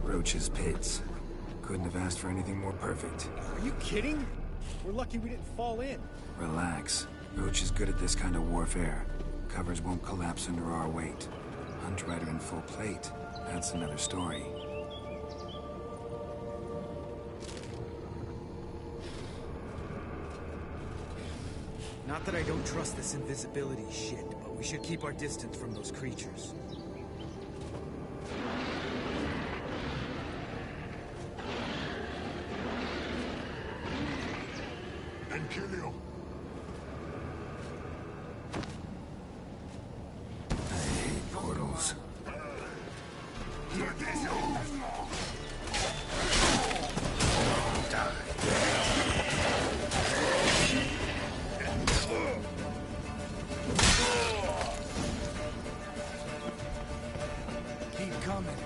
Roach's pits. Couldn't have asked for anything more perfect. Are you kidding? We're lucky we didn't fall in. Relax. Roach is good at this kind of warfare. Covers won't collapse under our weight. Hunt Rider in full plate. That's another story. Not that I don't trust this invisibility shit, but we should keep our distance from those creatures. Kill you. I hate portals. Keep coming.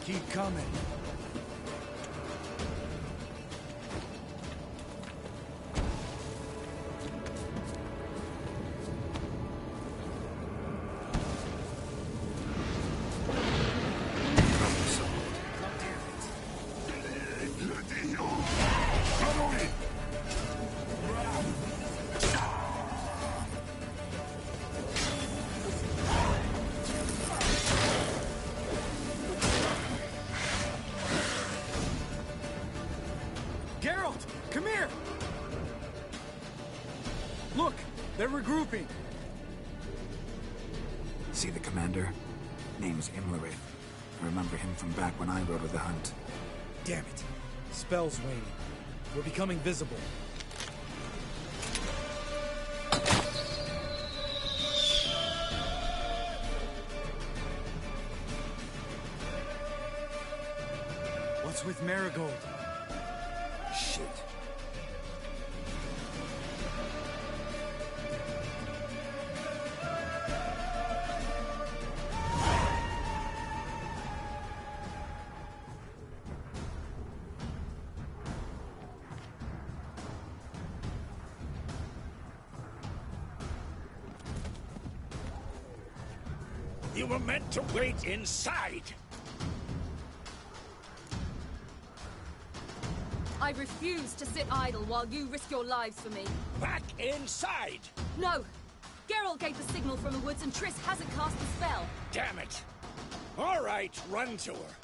Keep coming. Look! They're regrouping! See the commander? Name's Imlerith. I remember him from back when I rode with the Hunt. Damn it. Spell's waning. We're becoming visible. What's with Marigold? Shit. You were meant to wait inside! I refuse to sit idle while you risk your lives for me. Back inside! No! Geralt gave the signal from the woods and Triss hasn't cast the spell. Damn it! All right, run to her.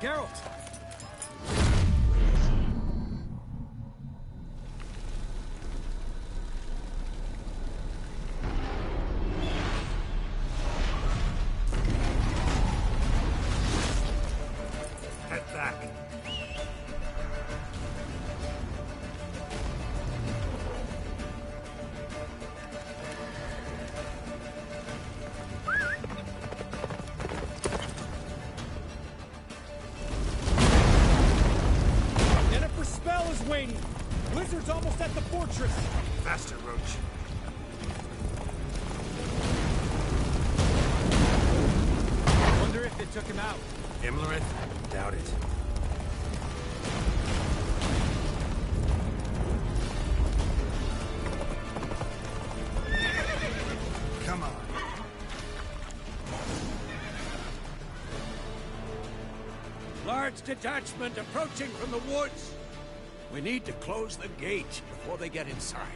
Geralt! Head back. Waning. Blizzard's almost at the fortress. Faster, Roach. Wonder if it took him out. Imlerith? Doubt it. Come on. Large detachment approaching from the woods. We need to close the gate before they get inside.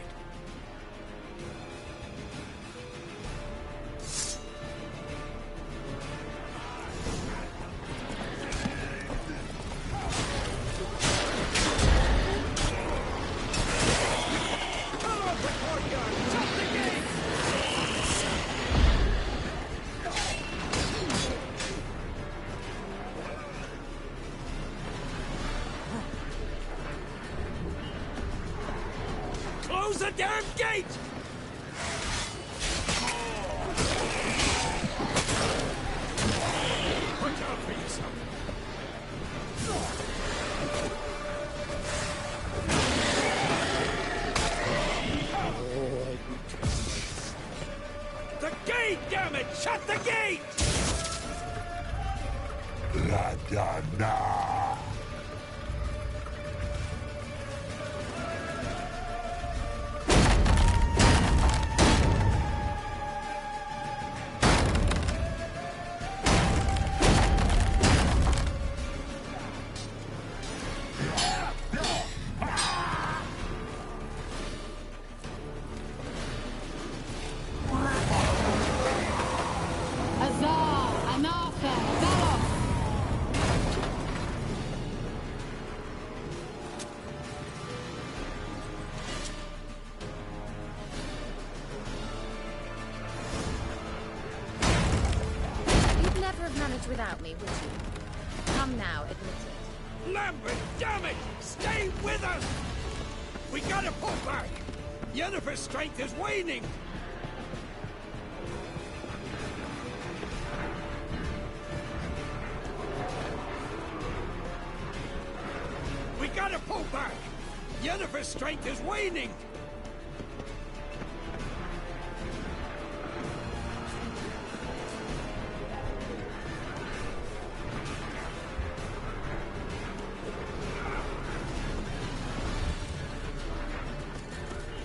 Close the damn gate! Put Radana! Without me, would you? Come now, admit it. Lambert, damn it! Stay with us! We gotta pull back! Yennefer's strength is waning! We gotta pull back! Yennefer's strength is waning!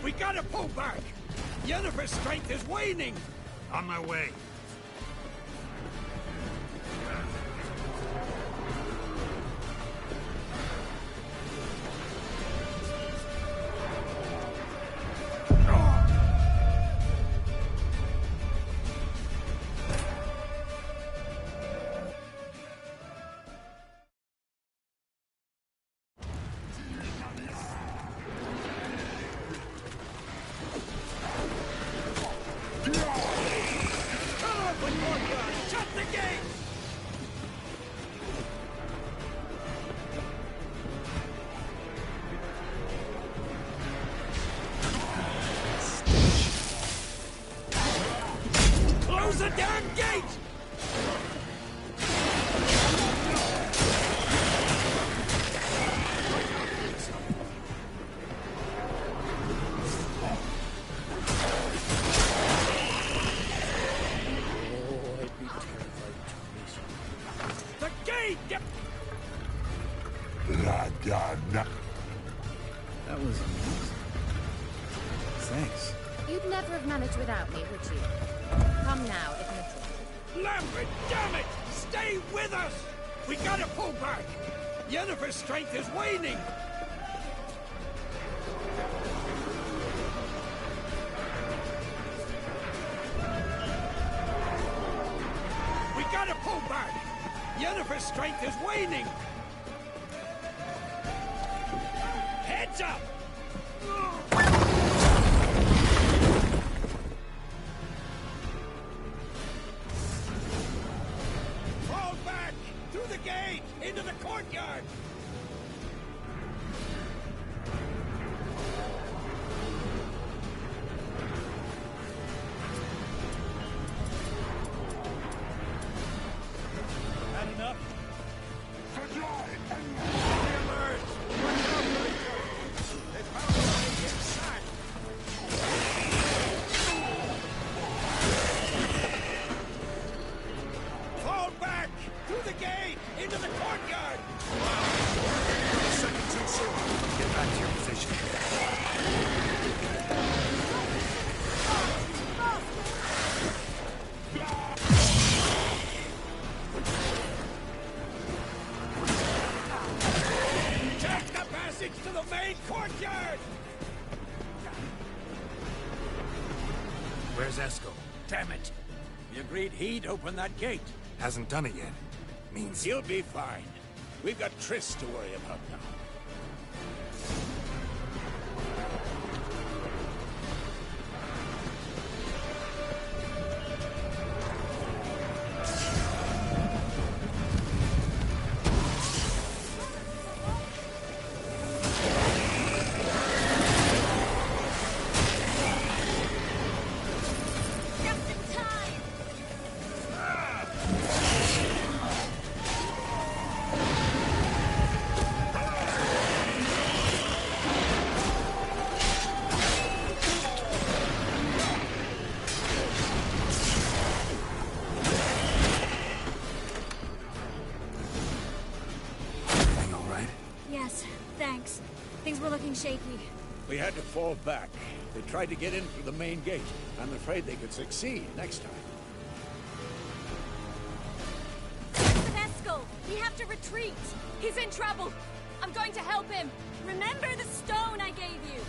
We gotta pull back! Yennefer's strength is waning! On my way. Close the damn gate! The gate! Radana! That was amazing. Thanks. You'd never have managed without me, would you? Come now, admit it. Lambert, damn it! Stay with us! We gotta pull back! Yennefer's strength is waning! We gotta pull back! Yennefer's strength is waning! Heads up! Fall back! Through the gate! Into the courtyard! Had enough? Alert! They found a way inside! Fall back! Through the gate! Into the courtyard! Second too soon. Get back to your position. Take the passage to the main courtyard! Where's Esco? Damn it! We agreed he'd open that gate. Hasn't done it yet. Means He'll be fine. We've got Triss to worry about now. Thanks. Things were looking shaky. We had to fall back. They tried to get in through the main gate. I'm afraid they could succeed next time. Eskel! We have to retreat! He's in trouble! I'm going to help him! Remember the stone I gave you!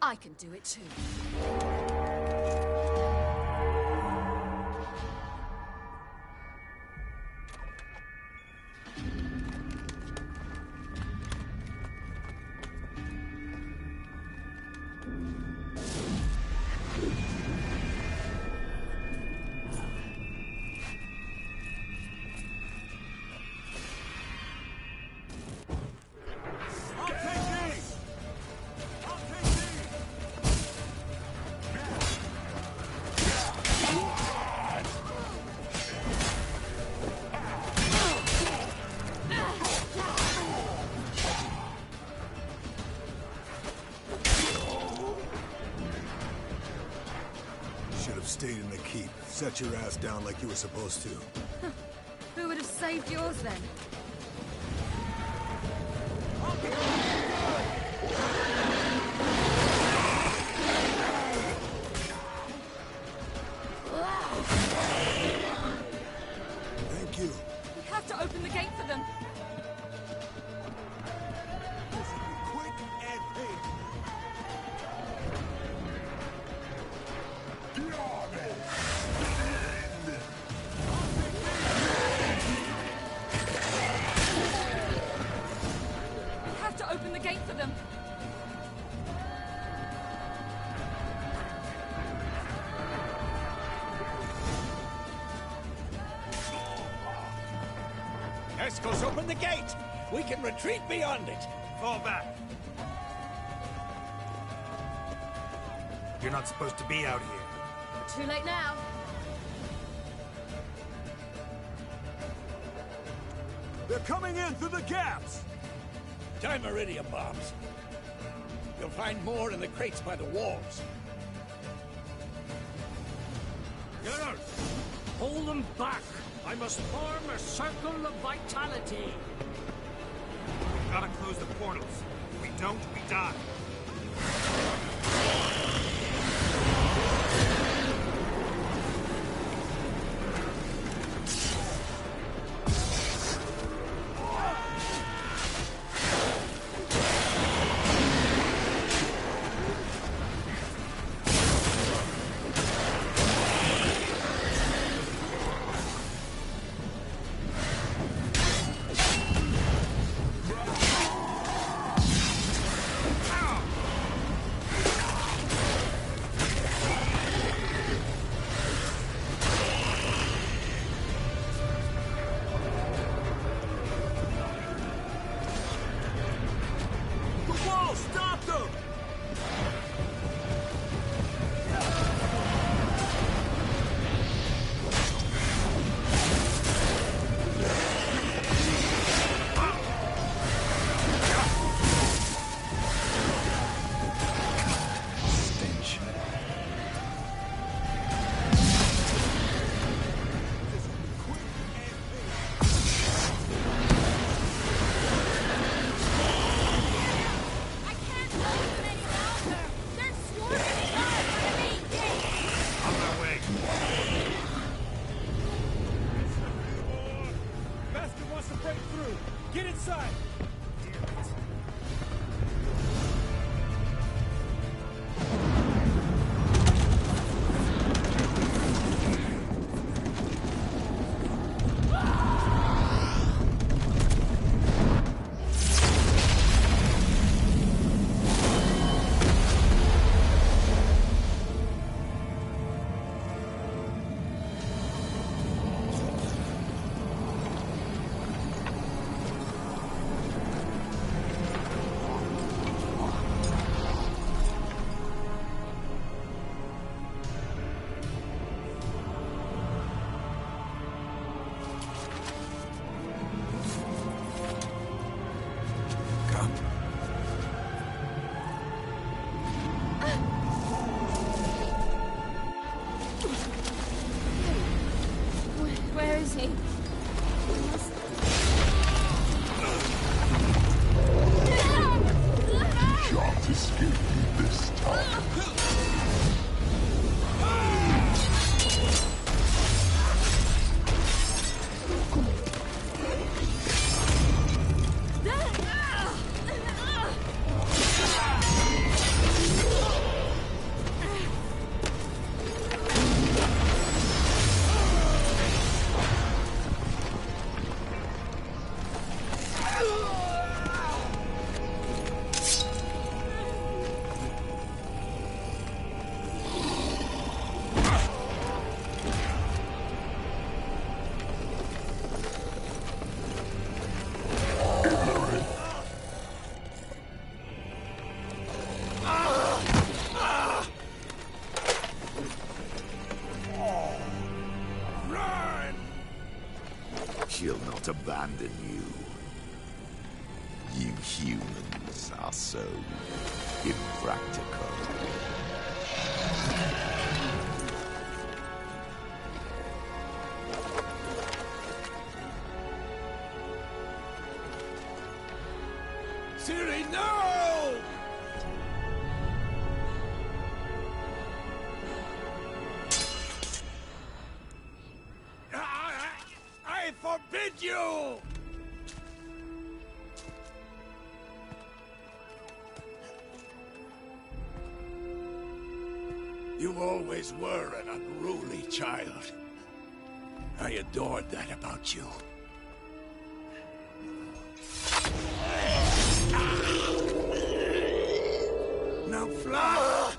I can do it too. Stayed in the keep. Set your ass down like you were supposed to. Who would have saved yours then? Thank you. We have to open the gate for them. Quick and painful. Open the gate for them. Eskel's open the gate! We can retreat beyond it! Fall back. You're not supposed to be out here. Too late now. They're coming in through the gaps! Time Iridium bombs. You'll find more in the crates by the walls. Geralt, hold them back. I must form a circle of vitality. We've got to close the portals. If we don't, we die. Ow! Mercy. Shan't escape me this time. She'll not abandon you. You humans are so impractical. Ciri, no! I forbid you! You always were an unruly child. I adored that about you. Now fly!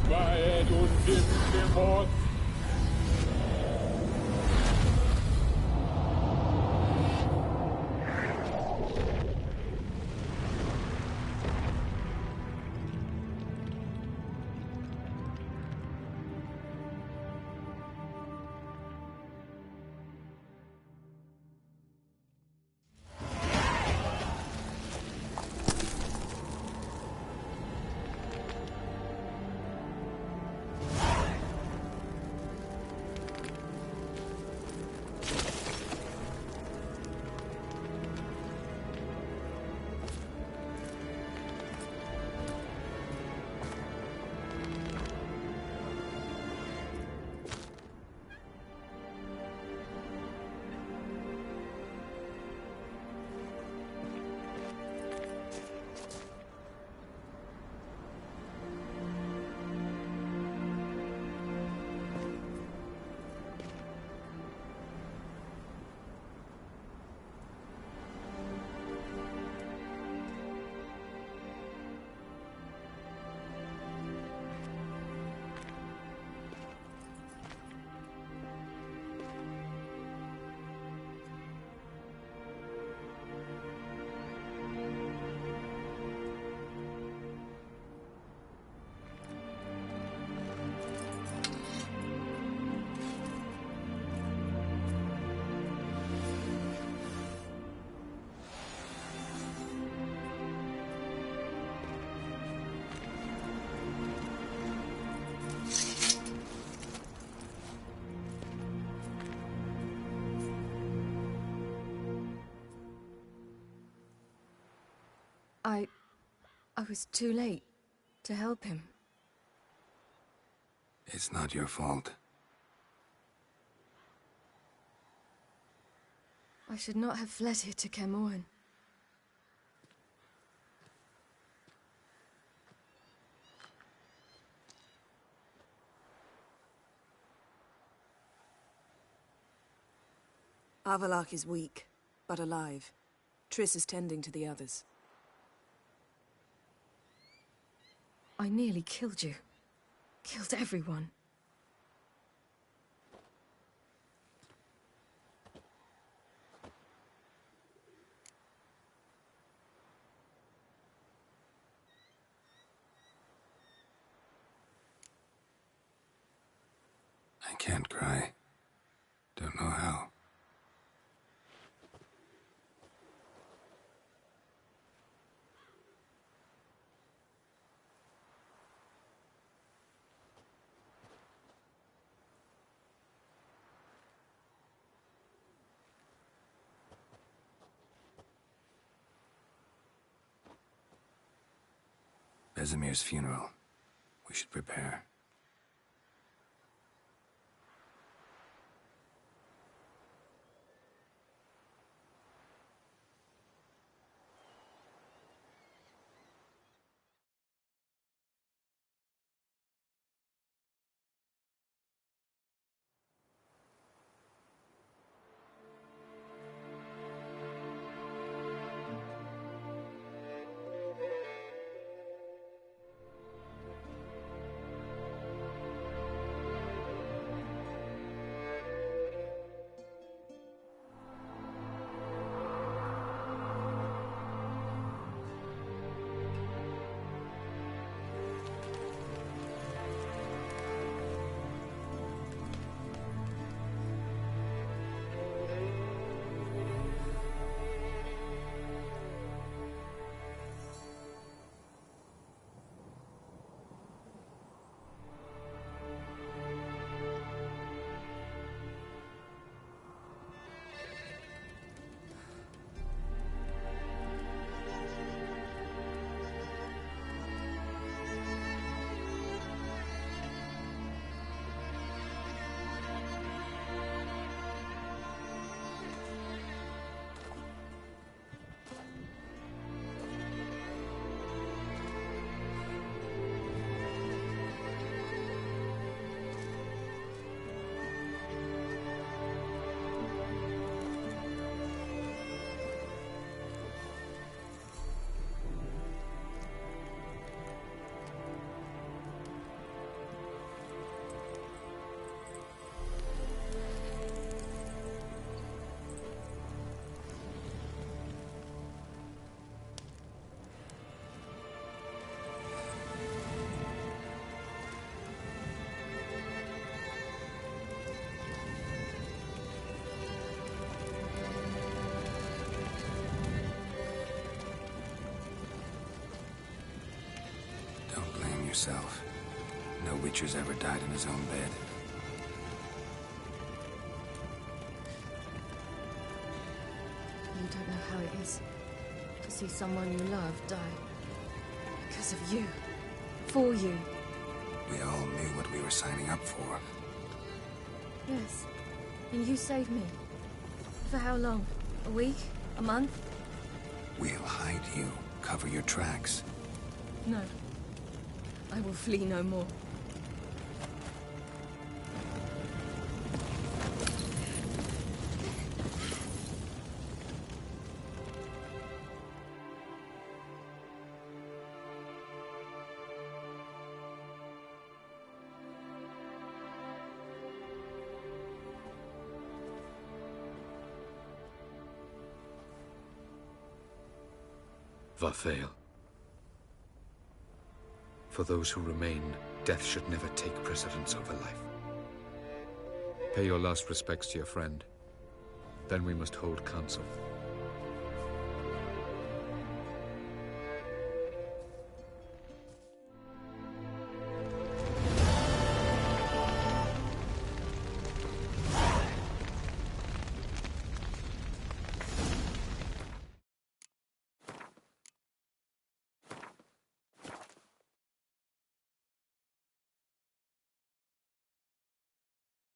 Weit und im Gemord. I was too late to help him. It's not your fault. I should not have fled here to Kaer Morhen. Avallac'h is weak, but alive. Triss is tending to the others. I nearly killed you. Killed everyone. I can't cry. Don't know how. Vesemir's funeral. We should prepare. Yourself. No Witcher's ever died in his own bed. You don't know how it is to see someone you love die. Because of you. For you. We all knew what we were signing up for. Yes. And you saved me. For how long? A week? A month? We'll hide you. Cover your tracks. No. I will flee no more. Varthael. For those who remain, death should never take precedence over life. Pay your last respects to your friend. Then we must hold council.